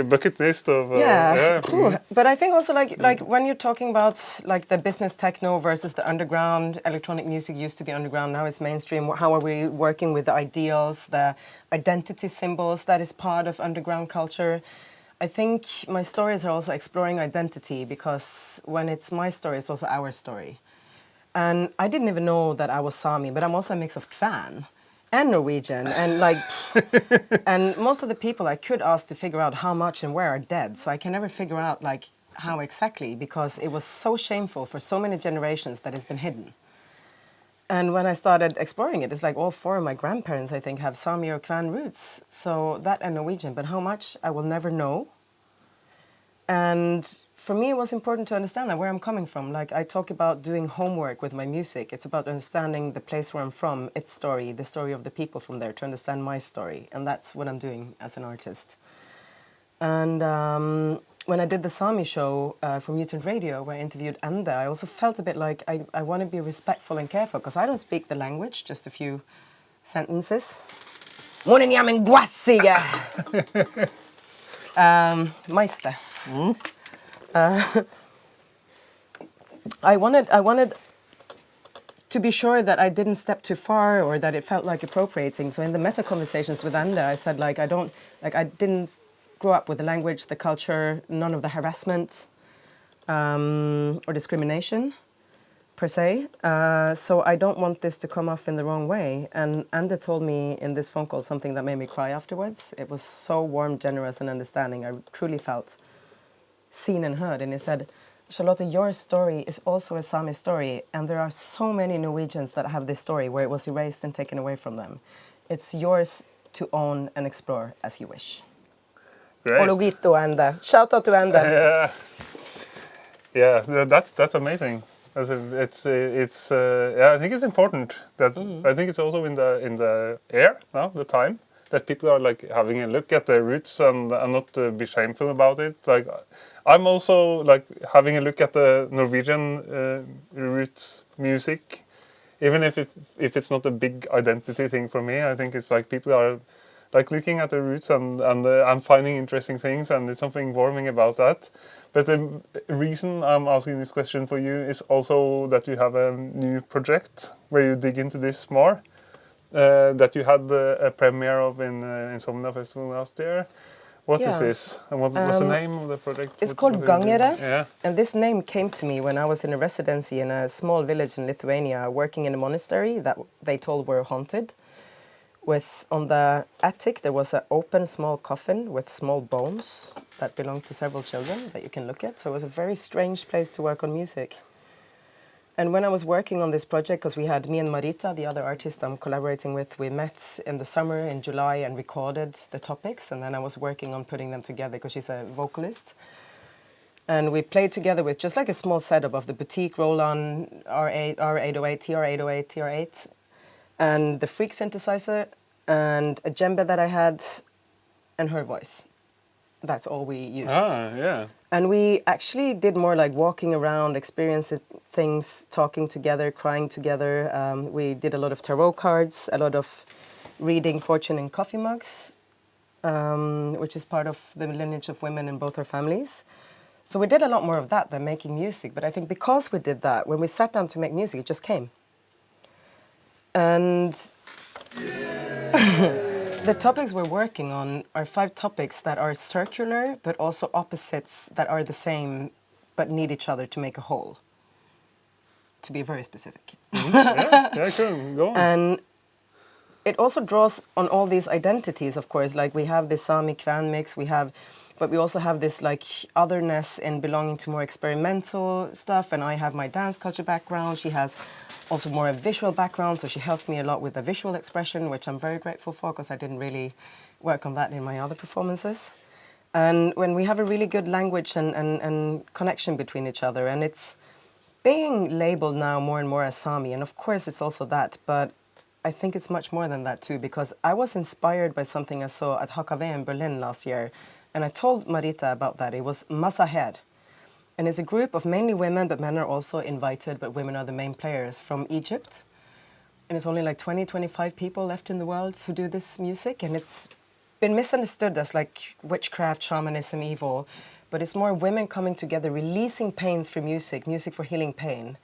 Bucket list of... Cool. But I think also like when you're talking about like the business techno versus the underground, electronic music used to be underground, now it's mainstream. How are we working with the ideals, the identity symbols that is part of underground culture? I think my stories are also exploring identity, because when it's my story, it's also our story. And I didn't even know that I was Sami, but I'm also a mix of Kvan and Norwegian. And like, and most of the people I could ask to figure out how much and where are dead. So I can never figure out like how exactly, because it was so shameful for so many generations that it's been hidden. And when I started exploring it, it's like all four of my grandparents, I think, have Sami or Kvan roots. So that and Norwegian, but how much I will never know. And for me, it was important to understand that where I'm coming from. Like I talk about doing homework with my music. It's about understanding the place where I'm from, its story, the story of the people from there, to understand my story. And that's what I'm doing as an artist. And when I did the Sami show for Mutant Radio, where I interviewed Enda, I also felt a bit like I want to be respectful and careful, because I don't speak the language, just a few sentences. Meister. I wanted to be sure that I didn't step too far or that it felt like appropriating. So in the meta conversations with Anda, I said like I didn't grow up with the language, the culture, none of the harassment or discrimination per se. So I don't want this to come off in the wrong way. And Anda told me in this phone call something that made me cry afterwards. It was so warm, generous, and understanding. I truly felt seen and heard. And he said, Charlotte, your story is also a Sami story, and there are so many Norwegians that have this story where it was erased and taken away from them. It's yours to own and explore as you wish. Great. Ologito, Anda. Shout out to Anda. Yeah, that's amazing. I think it's important that I think it's also in the air now, the time that people are like having a look at their roots and not be shameful about it. Like I'm also like having a look at the Norwegian roots music, even if it's not a big identity thing for me. I think it's like people are like looking at the roots and I'm finding interesting things, and it's something warming about that. But the reason I'm asking this question for you is also that you have a new project where you dig into this more, that you had a premiere of in Somna Festival last year. What is this? And what's the name of the project? It's called Gangare. Yeah. And this name came to me when I was in a residency in a small village in Lithuania, working in a monastery that they told were haunted. On the attic, there was an open small coffin with small bones that belonged to several children that you can look at. So it was a very strange place to work on music. And when I was working on this project, because we had me and Marita, the other artist I'm collaborating with, we met in the summer in July and recorded the topics. And then I was working on putting them together because she's a vocalist. And we played together with just like a small setup of the boutique Roland R808, TR808, TR8. And the Freak synthesizer, and a djembe that I had, and her voice. That's all we used. Yeah. And we actually did more like walking around, experiencing things, talking together, crying together. We did a lot of tarot cards, a lot of reading fortune in coffee mugs, which is part of the lineage of women in both our families. So we did a lot more of that than making music. But I think because we did that, when we sat down to make music, it just came. And The topics we're working on are 5 topics that are circular, but also opposites that are the same, but need each other to make a whole. To be very specific. Yeah, sure, go on. And it also draws on all these identities, of course. Like we have this Sami Kven mix, but we also have this like otherness in belonging to more experimental stuff. And I have my dance culture background. She has also more a visual background, so she helps me a lot with the visual expression, which I'm very grateful for because I didn't really work on that in my other performances. And when we have a really good language and connection between each other, and it's being labeled now more and more as Sami, and of course it's also that, but I think it's much more than that too, because I was inspired by something I saw at C.O.U in Berlin last year, and I told Marita about that. It was Masahed, and it's a group of mainly women, but men are also invited, but women are the main players from Egypt. And it's only like 20, 25 people left in the world who do this music, and it's been misunderstood as like witchcraft, shamanism, evil, but it's more women coming together, releasing pain through music, music for healing pain.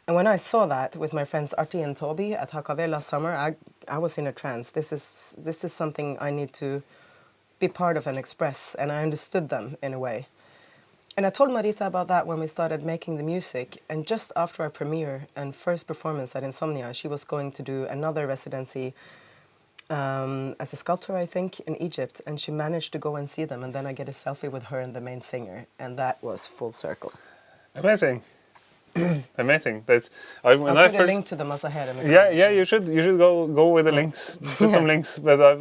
And when I saw that with my friends Arti and Toby at C.O.U last summer, I was in a trance. This is something I need to be part of and express, and I understood them in a way. And I told Marita about that when we started making the music, and just after our premiere and first performance at Insomnia, she was going to do another residency as a sculptor, I think, in Egypt, and she managed to go and see them, and then I get a selfie with her and the main singer, and that was full circle. Amazing. Amazing. I'll put a link to the Masahed in the Yeah, you should go with the links. Put some links, but I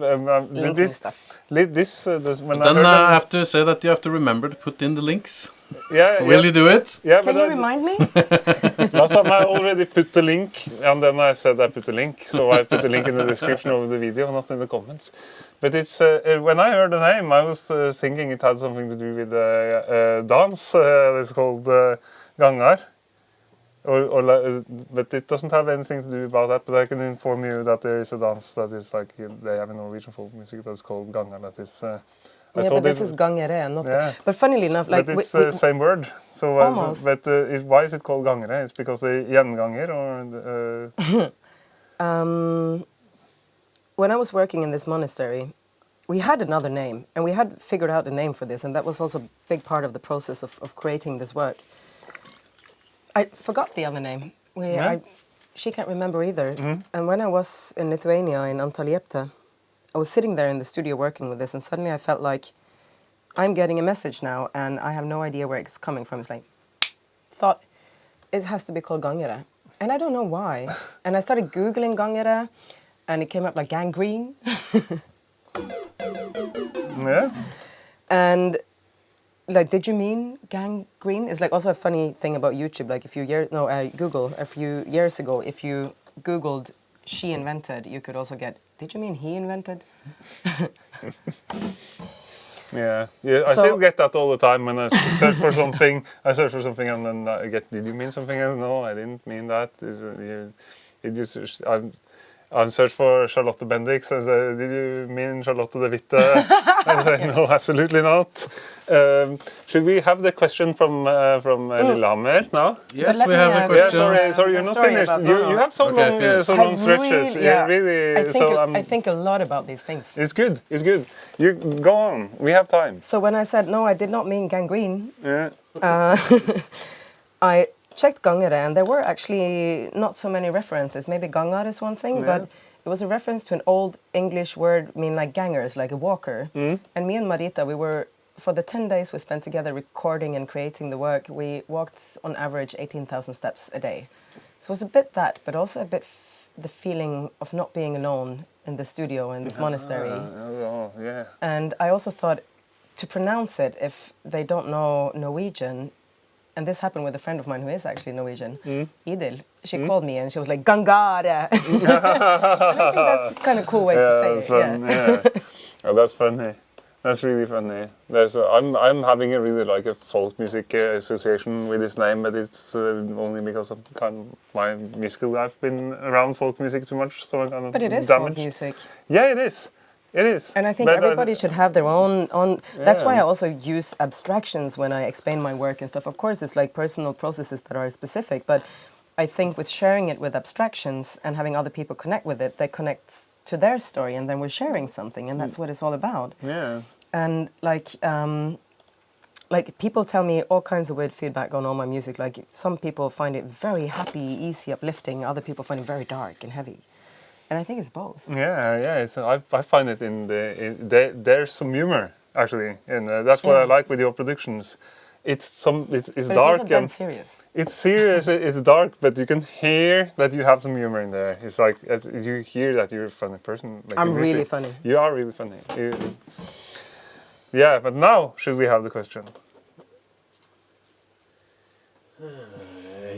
have to say that you have to remember to put in the links. Yeah. Will you do it? Yeah, Can you remind me? Last time I already put the link, and then I said I put the link, so I put the link in the description of the video, not in the comments. But it's when I heard the name, I was thinking it had something to do with dance. It's called Gangare. But it doesn't have anything to do about that. But I can inform you that there is a dance that is like they have in Norwegian folk music that's called Gangare. That is. But this is Gangare, not. Yeah. But funnily enough, like. But it's the same word. So. Almost. Why is it called Gangare? It's because the gjenganger or. When I was working in this monastery, we had another name, and we had figured out a name for this, and that was also a big part of the process of creating this work. I forgot the other name. She can't remember either. Mm-hmm. And when I was in Lithuania, in Antaliepta, I was sitting there in the studio working with this, and suddenly I felt like I'm getting a message now, and I have no idea where it's coming from. It's like, thought it has to be called Gangare. And I don't know why. And I started Googling Gangare, and it came up like gangrene. Yeah. And like, did you mean gangrene? It's like also a funny thing about YouTube. Like Google a few years ago, if you Googled "she invented," you could also get, did you mean he invented? Yeah. I still get that all the time when I search for something. I search for something and then I get, did you mean something else? No, I didn't mean that. I'm searched for Charlotte Bendiks and say, did you mean Charlotte de Witte? I say, no, absolutely not. Should we have the question from Lillehammer now? Yes, we have a question. Yeah, sorry, you're not finished. You have so long stretches. I think a lot about these things. It's good. You go on. We have time. So when I said, no, I did not mean gangrene, yeah. I checked Gangare, and there were actually not so many references. Maybe Gangar is one thing, but it was a reference to an old English word meaning like gangers, like a walker. Mm. And me and Marita, we were, for the 10 days we spent together recording and creating the work, we walked on average 18,000 steps a day. So it was a bit that, but also a bit the feeling of not being alone in the studio in this monastery. Yeah. And I also thought, to pronounce it, if they don't know Norwegian, and this happened with a friend of mine who is actually Norwegian, Idil. She called me and she was like, Gangare! And I think that's kind of a cool way to say it. Yeah. Oh, that's funny. That's really funny. I'm having a really like a folk music association with this name, but it's only because of kind of my musical life been around folk music too much, so I kind of. But it is damaged. folk music. Yeah, it is. It is. And I think everybody should have their own. That's why I also use abstractions when I explain my work and stuff. Of course, it's like personal processes that are specific, but I think with sharing it with abstractions and having other people connect with it, that connects to their story, and then we're sharing something, and that's what it's all about. Yeah. And like people tell me all kinds of weird feedback on all my music. Like some people find it very happy, easy, uplifting. Other people find it very dark and heavy. And I think it's both. Yeah. I find it there's some humor actually, and that's what I like with your productions. It's But dark it's also dead and serious. it's serious. It's dark, but you can hear that you have some humor in there. It's like you hear that you're a funny person. Like I'm really funny. You are really funny. Yeah, but now should we have the question?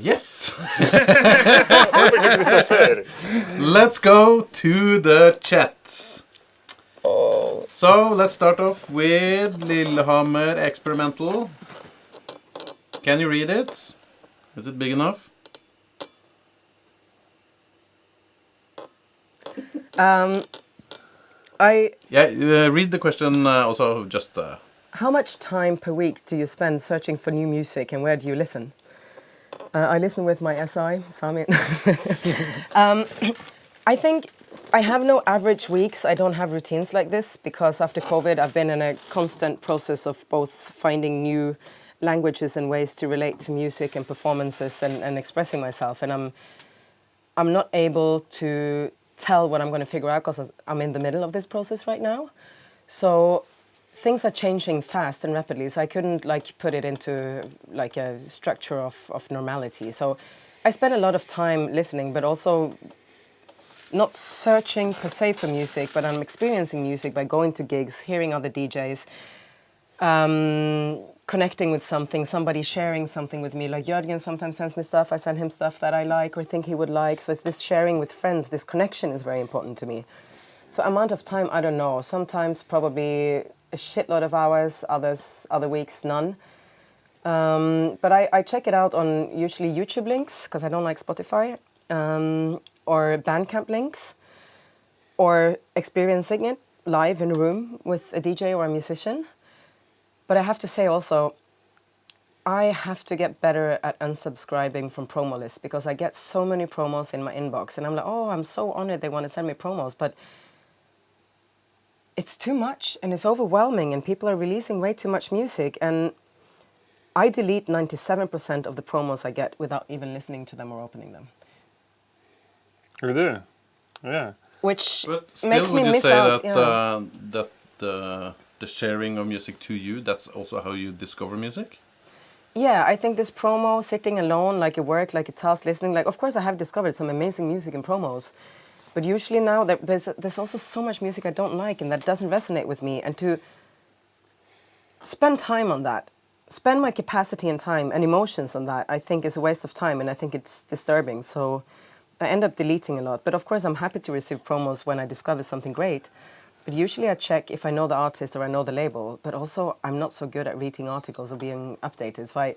Yes. Let's go to the chat. Oh. So let's start off with Lillehammer Experimental. Can you read it? Is it big enough? Read the question also just... How much time per week do you spend searching for new music, and where do you listen? I listen with my SI, Sami. I think I have no average weeks. I don't have routines like this because after COVID, I've been in a constant process of both finding new languages and ways to relate to music and performances and expressing myself. And I'm not able to tell what I'm going to figure out because I'm in the middle of this process right now. So things are changing fast and rapidly, so I couldn't like put it into like a structure of normality. So I spend a lot of time listening, but also not searching per se for music, but I'm experiencing music by going to gigs, hearing other DJs, connecting with something, somebody sharing something with me. Like Jørgen sometimes sends me stuff, I send him stuff that I like or think he would like. So it's this sharing with friends, this connection is very important to me. So amount of time, I don't know. Sometimes probably a shitload of hours, other weeks none. But I check it out on usually YouTube links because I don't like Spotify, or Bandcamp links, or experiencing it live in a room with a DJ or a musician. But I have to say also, I have to get better at unsubscribing from promo lists because I get so many promos in my inbox and I'm like, oh, I'm so honored they want to send me promos, but it's too much and it's overwhelming and people are releasing way too much music, and I delete 97% of the promos I get without even listening to them or opening them. You do? Yeah. Which But still, makes me would you miss say out. that the sharing of music to you, that's also how you discover music? Yeah, I think this promo, sitting alone, like a work, like a task, listening, like, of course I have discovered some amazing music in promos, but usually now there's also so much music I don't like and that doesn't resonate with me, and to spend time on that, spend my capacity and time and emotions on that, I think is a waste of time, and I think it's disturbing, so I end up deleting a lot. But of course I'm happy to receive promos when I discover something great. But usually I check if I know the artist or I know the label, but also I'm not so good at reading articles or being updated, so I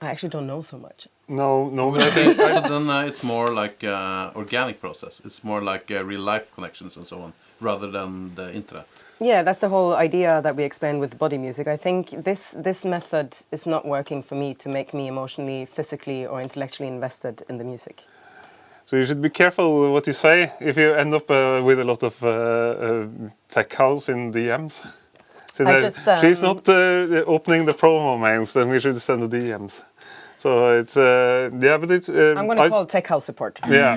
actually don't know so much. No. Would you say, so then it's more like organic process. It's more like real life connections and so on, rather than the internet. Yeah, that's the whole idea that we explained with body music. I think this method is not working for me to make me emotionally, physically, or intellectually invested in the music. So you should be careful what you say if you end up with a lot of tech house in DMs. So she's not opening the promo mails, then we should send the DMs. So it's but it's. I'm going to call tech house support. Yeah.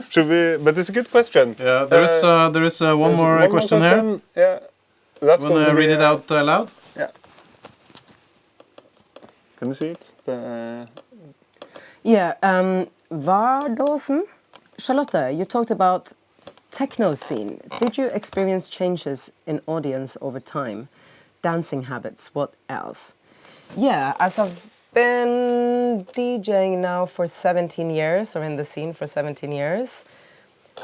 Should we? But it's a good question. Yeah, there is one more question here. Yeah. That's going to read it out loud. Yeah. Can you see it? Yeah. Vardåsen, Charlotte, you talked about techno scene. Did you experience changes in audience over time? Dancing habits, what else? Yeah, as I've been DJing now for 17 years, or in the scene for 17 years,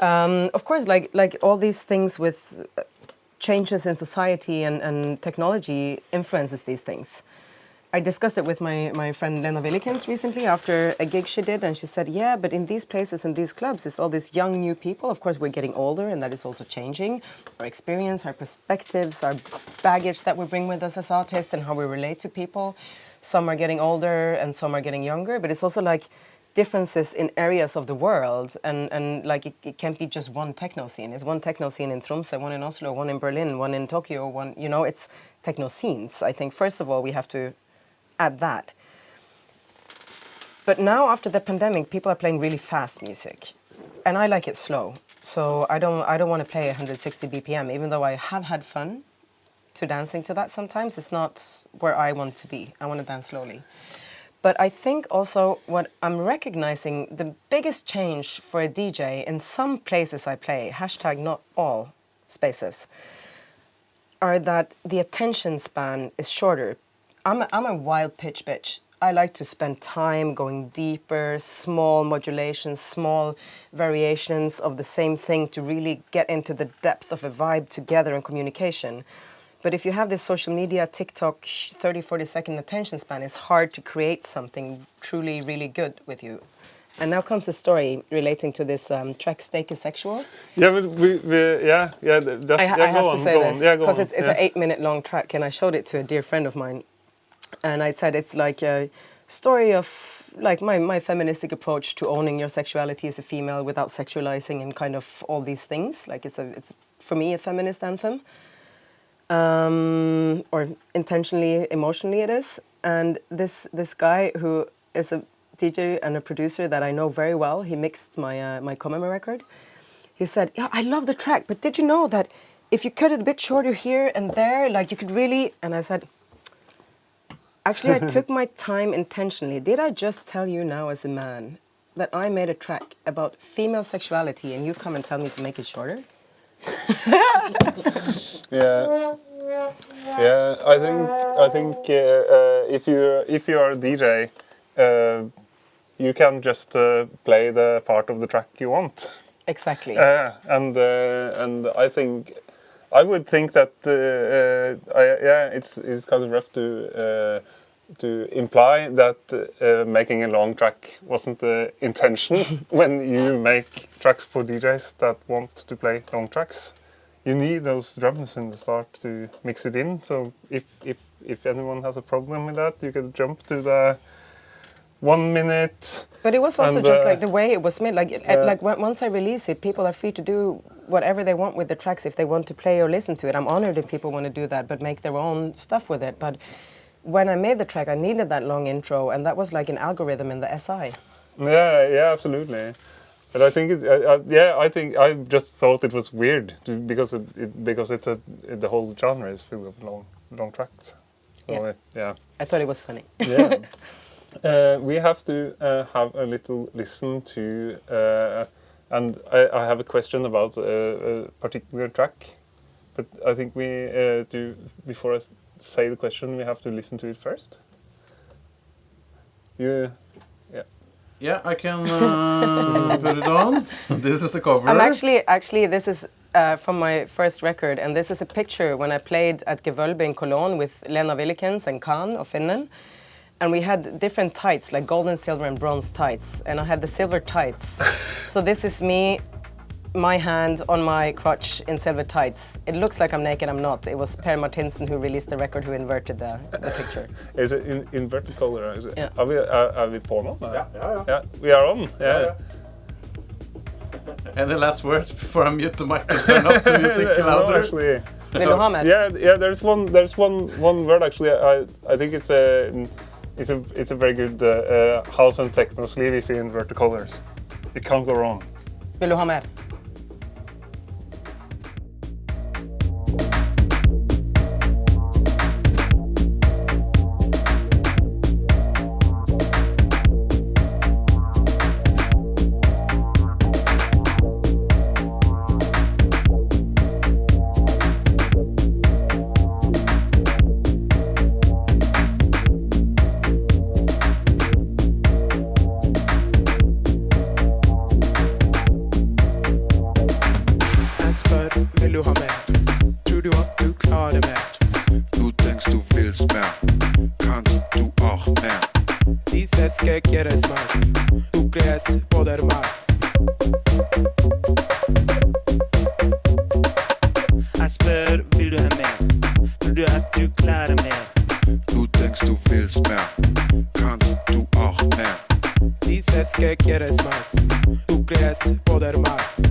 of course, like all these things with changes in society and technology influences these things. I discussed it with my friend Lena Willikens recently after a gig she did, and she said, yeah, but in these places, in these clubs, it's all these young, new people. Of course, we're getting older, and that is also changing. Our experience, our perspectives, our baggage that we bring with us as artists, and how we relate to people. Some are getting older, and some are getting younger, but it's also like differences in areas of the world, and like it can't be just one techno scene. It's one techno scene in Tromsø, one in Oslo, one in Berlin, one in Tokyo, one, you know, it's techno scenes. I think first of all we have to add that. But now after the pandemic, people are playing really fast music, and I like it slow. So I don't want to play 160 BPM, even though I have had fun to dancing to that sometimes. It's not where I want to be. I want to dance slowly. But I think also what I'm recognizing, the biggest change for a DJ in some places I play, hashtag not all spaces, are that the attention span is shorter. I'm a wild pitch bitch. I like to spend time going deeper, small modulations, small variations of the same thing to really get into the depth of a vibe together in communication. But if you have this social media, TikTok, 30, 40-second attention span, it's hard to create something truly, really good with you. And now comes the story relating to this track, Steak is Sexual. Yeah, but I have to say this, because it's an an 8-minute long track, and I showed it to a dear friend of mine. And I said it's like a story of like my feministic approach to owning your sexuality as a female without sexualizing and kind of all these things. Like it's for me a feminist anthem. Or intentionally, emotionally it is. And this guy who is a DJ and a producer that I know very well, he mixed my C.O.U record. He said, yeah, I love the track, but did you know that if you cut it a bit shorter here and there, like you could really... And I said, actually I took my time intentionally. Did I just tell you now as a man that I made a track about female sexuality and you come and tell me to make it shorter? Yeah. I think if you are a DJ, you can just play the part of the track you want. Exactly. And I think I would think that it's kind of rough to imply that making a long track wasn't the intention when you make tracks for DJs that want to play long tracks. You need those drums in the start to mix it in. So if anyone has a problem with that, you can jump to the 1 minute. But it was also just like the way it was made. Like once I release it, people are free to do whatever they want with the tracks if they want to play or listen to it. I'm honored if people want to do that, but make their own stuff with it. But when I made the track, I needed that long intro, and that was like an algorithm in the SI. Yeah, absolutely. But I think I think I just thought it was weird because it's the whole genre is full of long tracks. So yeah. I thought it was funny. Yeah. We have to have a little listen to, and I have a question about a particular track, but I think we do before I say the question, we have to listen to it first. Yeah, I can put it on. This is the cover. I'm actually this is from my first record, and this is a picture when I played at Gevölbe in Cologne with Lena Willikens and Khan of Finland. And we had different tights, like gold and silver and bronze tights. And I had the silver tights. So this is me, my hand on my crotch in silver tights. It looks like I'm naked, I'm not. It was Per Martinsen who released the record who inverted the picture. Is it in inverted color? Is it? Yeah. Are we porn on? Yeah. We are on. Yeah. Any last words before I mute the mic and turn up the music louder? No, actually. Vill du ha med? Yeah. There's one word actually. I think it's a very good house and techno sleeve if you invert the colors. It can't go wrong. Vill du ha mer? Dices que quieres más, tú crees poder más.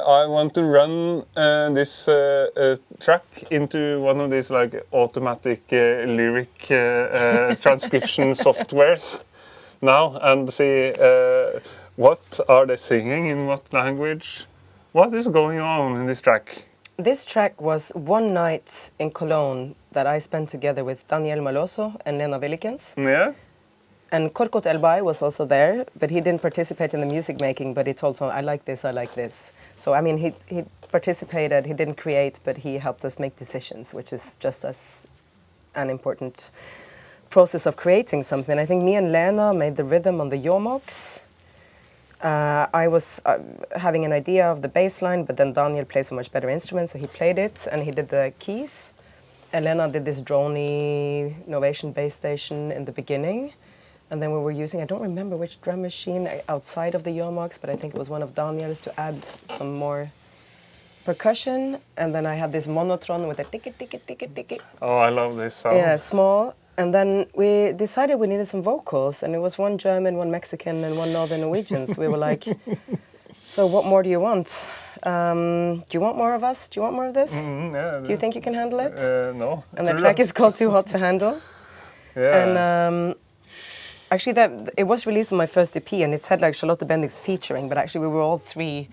I want to run this track into one of these like automatic lyric transcription softwares now and see what are they singing in what language, what is going on in this track. This track was one night in Cologne that I spent together with Daniel Maloso and Lena Willikens. Yeah. And Korkut Elbay was also there, but he didn't participate in the music making, but he told someone, I like this, I like this. So, I mean, he participated, he didn't create, but he helped us make decisions, which is just as an important process of creating something. I think me and Lena made the rhythm on the yomoks. I was having an idea of the bass line, but then Daniel plays a much better instrument, so he played it, and he did the keys. And Lena did this droney Norwegian bass station in the beginning. And then we were using, I don't remember which drum machine outside of the yomoks, but I think it was one of Daniel's to add some more percussion. And then I had this monotron with a ticket, ticket, ticket, ticket. Oh, I love this sound. Yeah, small. And then we decided we needed some vocals, and it was one German, one Mexican, and one Northern Norwegian. So we were like, so what more do you want? Do you want more of us? Do you want more of this? Yeah, do you think you can handle it? No. And the track is called Too Hot to Handle. Yeah. And actually, it was released on my first EP, and it said like Charlotte Bendiks featuring, but actually we were all three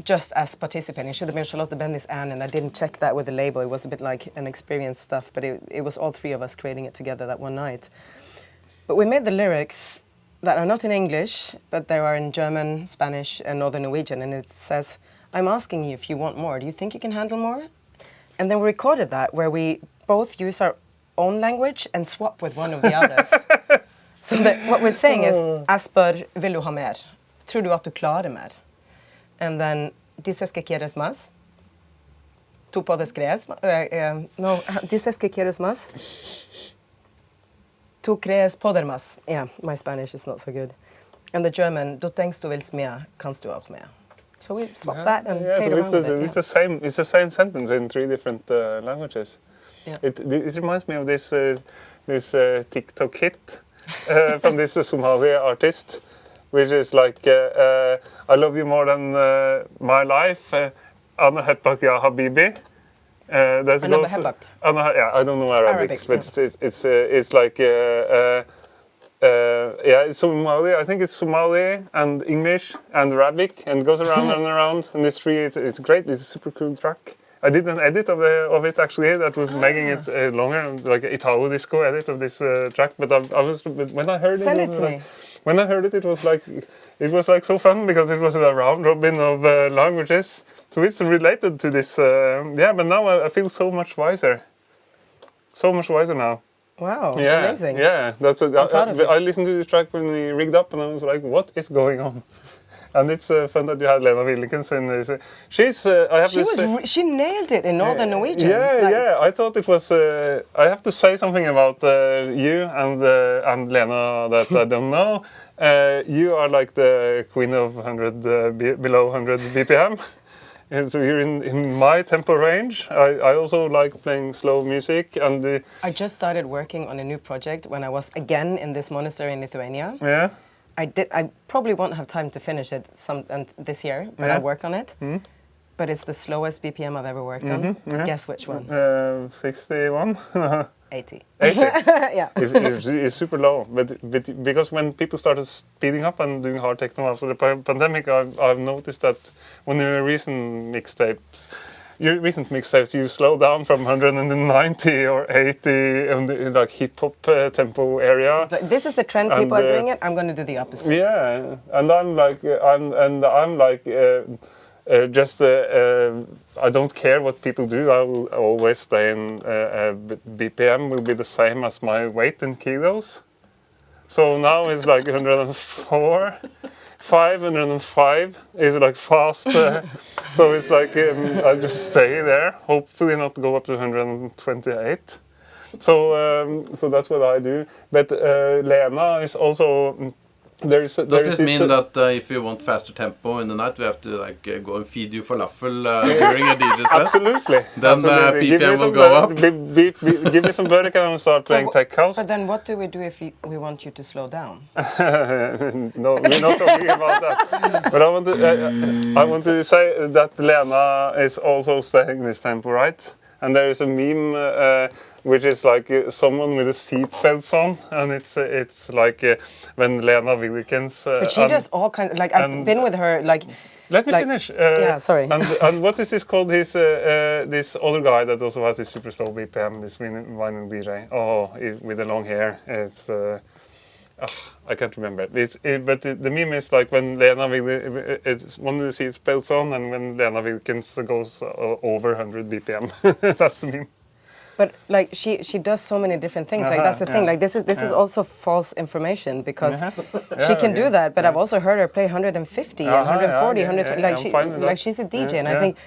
just as participating. It should have been Charlotte Bendiks and I didn't check that with the label. It was a bit like an experience stuff, but it was all three of us creating it together that one night. But we made the lyrics that are not in English, but they are in German, Spanish, and Northern Norwegian, and it says, I'm asking you if you want more. Do you think you can handle more? And then we recorded that, where we both use our own language and swap with one of the others. So that what we're saying is, Asper, vill du ha mer? Tror du at du klarer mer? And then, dices que quieres más? ¿Tú puedes creer? No, dices que quieres más? ¿Tú crees poder más? Yeah, my Spanish is not so good. And the German, du denkst du willst mehr, kannst du auch mehr. So we swapped that and played around with it. It's the same sentence in three different languages. Yeah. It reminds me of this TikTok hit from this Somali artist, which is like, I love you more than my life, Anna Heppak Ya Habibi. There's a Another goes, habak. yeah, I don't know Arabic, but yeah. it's like it's Somali. I think it's Somali and English and Arabic, and goes around and around. And this tree, it's great. It's a super cool track. I did an edit of it actually that was making it longer, like an Italo disco edit of this track. But when I heard Send it, it to me. when I heard it, it was like so fun because it was a round robin of languages. So it's related to this. But now I feel so much wiser. So much wiser now. Wow, Yeah, amazing. yeah. That's I'm proud of you. I listened to this track when we rigged up, and I was like, "What is going on?" And it's fun that you had Lena Willikens in this. She's. I have to say, She nailed it in Northern Norwegian. yeah, Like, yeah. I thought it was. I have to say something about you and Lena that I don't know. You are like the queen of 100 below 100 BPM. And so you're in my tempo range. I also like playing slow music and I just started working on a new project when I was again in this monastery in Lithuania. yeah. I probably won't have time to finish it this year, but Yeah. I'll work on it. But it's the slowest BPM I've ever worked on. yeah. Guess which one? 61. 80. 80. Yeah. It's super low, but because when people started speeding up and doing hard techno after the pandemic, I've noticed that when your recent mixtapes, you slow down from 190 or 80 in the like hip hop tempo area. So this is the trend. And, People are doing it. I'm going to do the opposite. Yeah, and I'm like, I don't care what people do. I will always stay in. BPM will be the same as my weight in kilos. So now it's like 104. 505 is like fast. So it's like I'll just stay there. Hopefully not go up to 128. So that's what I do. But Lena is also. Does this mean that if you want faster tempo in the night, we have to like go and feed you falafel during a DJ set? Absolutely. Then BPM will go up. Give me some burger and I'll start playing tech house. But then what do we do if we want you to slow down? No, we're not talking about that. But I want to say that Lena is also staying this tempo, right? And there is a meme which is like someone with a seat belts on, and it's like when Lena Willikens. But she does all kinds. Like I've been with her. Like let me finish. Yeah, sorry. And what is this called? His this other guy that also has this super slow BPM, this vinyl DJ. Oh, with the long hair. It's I can't remember. But the meme is like when Lena it's one of the seats belts on, and when Lena Willikens goes over 100 BPM. That's the meme. But like she does so many different things. Like that's the thing. Like this is also false information because she can do that. But I've also heard her play 150, 140, 120. Like she's a DJ, and I think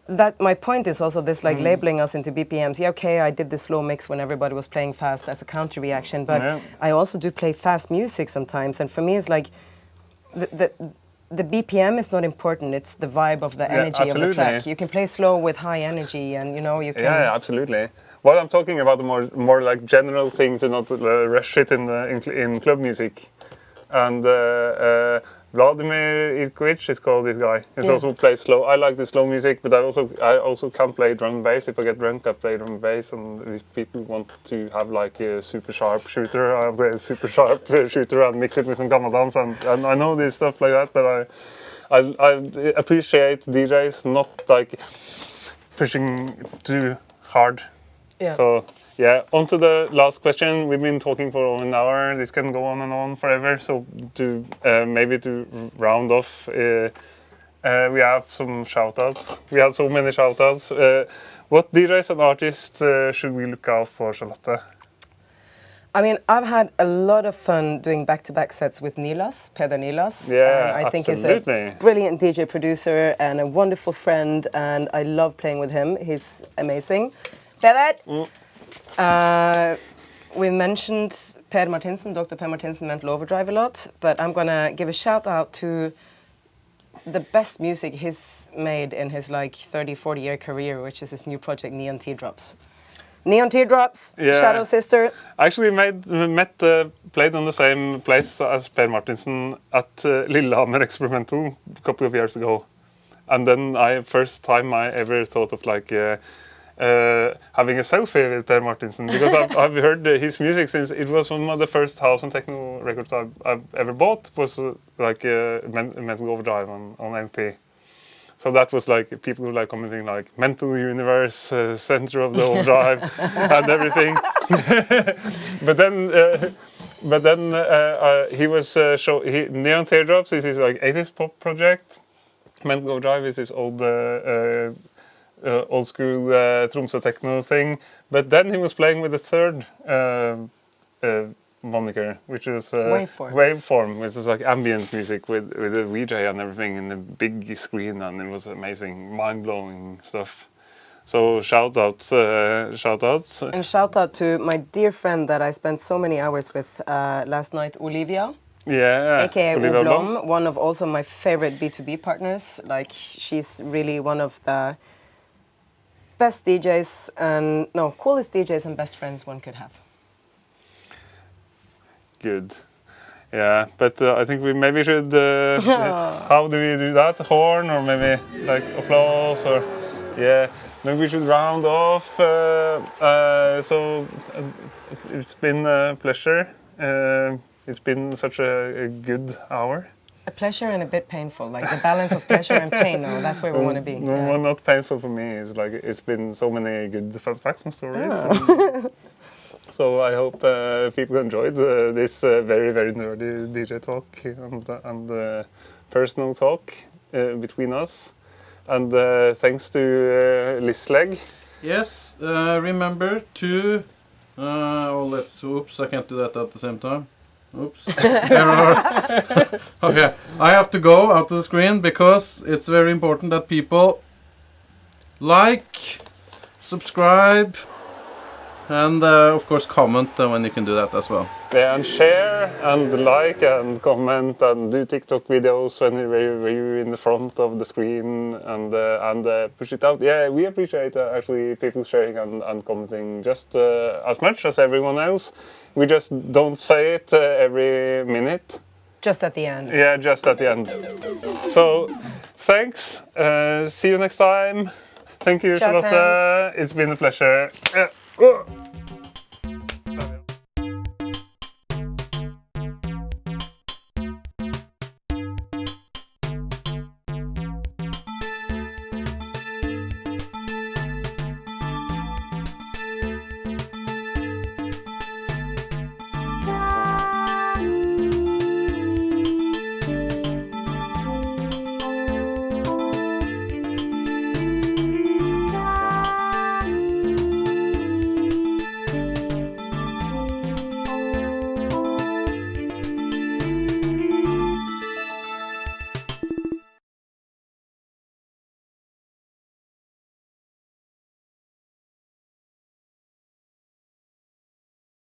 that my point is also this like labeling us into BPMs. Yeah, okay, I did the slow mix when everybody was playing fast as a counter reaction, but I also do play fast music sometimes. And for me, it's like the BPM is not important. It's the vibe of the energy of the track. You can play slow with high energy, and you can. Yeah, absolutely. What I'm talking about the more like general thing to not rush it in club music, and Vladimir Irkovic is called this guy. He also plays slow. I like the slow music, but I also can play drum and bass. If I get drunk, I play drum and bass. And if people want to have like a super sharp shooter, I play a super sharp shooter and mix it with some gammaldans. And I know this stuff like that, but I appreciate DJs not like pushing too hard. Yeah. So. Yeah, on to the last question. We've been talking for over an hour. This can go on and on forever. So to maybe to round off, we have some shout-outs. We had so many shout-outs. What DJs and artists should we look out for, Charlotte? I mean, I've had a lot of fun doing back-to-back sets with Nilas, Peder Nilas. Yeah, I think he's absolutely. a brilliant DJ producer and a wonderful friend, and I love playing with him. He's amazing. Peder! We mentioned Per Martinsen, Dr. Per Martinsen, Mental Overdrive a lot, but I'm gonna give a shout out to the best music he's made in his like 30-40 year career, which is his new project Neon Teardrops. Neon Teardrops, Shadow Sister. I actually played on the same place as Per Martinsen at Lillehammer Experimental a couple of years ago, and then first time I ever thought of like having a selfie with Per Martinsen, because I've heard his music since it was one of the first house and techno records I've ever bought. Was like Mental Overdrive on LP. So that was like people were like commenting like mental universe, center of the overdrive, and everything. but then he was Neon Teardrops is his like 80s pop project. Mental Overdrive is his old school Tromsø techno thing. But then he was playing with the third moniker, which is Waveform, which is like ambient music with a VJ and everything in a big screen, and it was amazing, mind-blowing stuff. So shout outs. And shout out to my dear friend that I spent so many hours with last night, Olivia. Yeah, AKA Olivia Blom, one of also my favorite B2B partners. Like, she's really one of the best DJs and coolest DJs and best friends one could have. Good. Yeah, but I think we maybe should. How do we do that? Horn or maybe like applause or yeah. Maybe we should round off. So it's been a pleasure. It's been such a good hour. A pleasure and a bit painful, like the balance of pleasure and pain. No, that's where we want to be. No, well, not painful for me. It's like it's been so many good fun facts and stories. Oh. So I hope people enjoyed this very, very nerdy DJ talk and personal talk between us. And thanks to Lisleg. Yes, remember to... oops, I can't do that at the same time. Oops. Error. Okay, I have to go out of the screen because it's very important that people like, subscribe, and of course comment when you can do that as well. Yeah, and share and like and comment and do TikTok videos when you're in the front of the screen and push it out. Yeah, we appreciate actually people sharing and commenting just as much as everyone else. We just don't say it every minute. Just at the end. Yeah, just at the end. So, thanks. See you next time. Thank you, Charlotte. It's been a pleasure.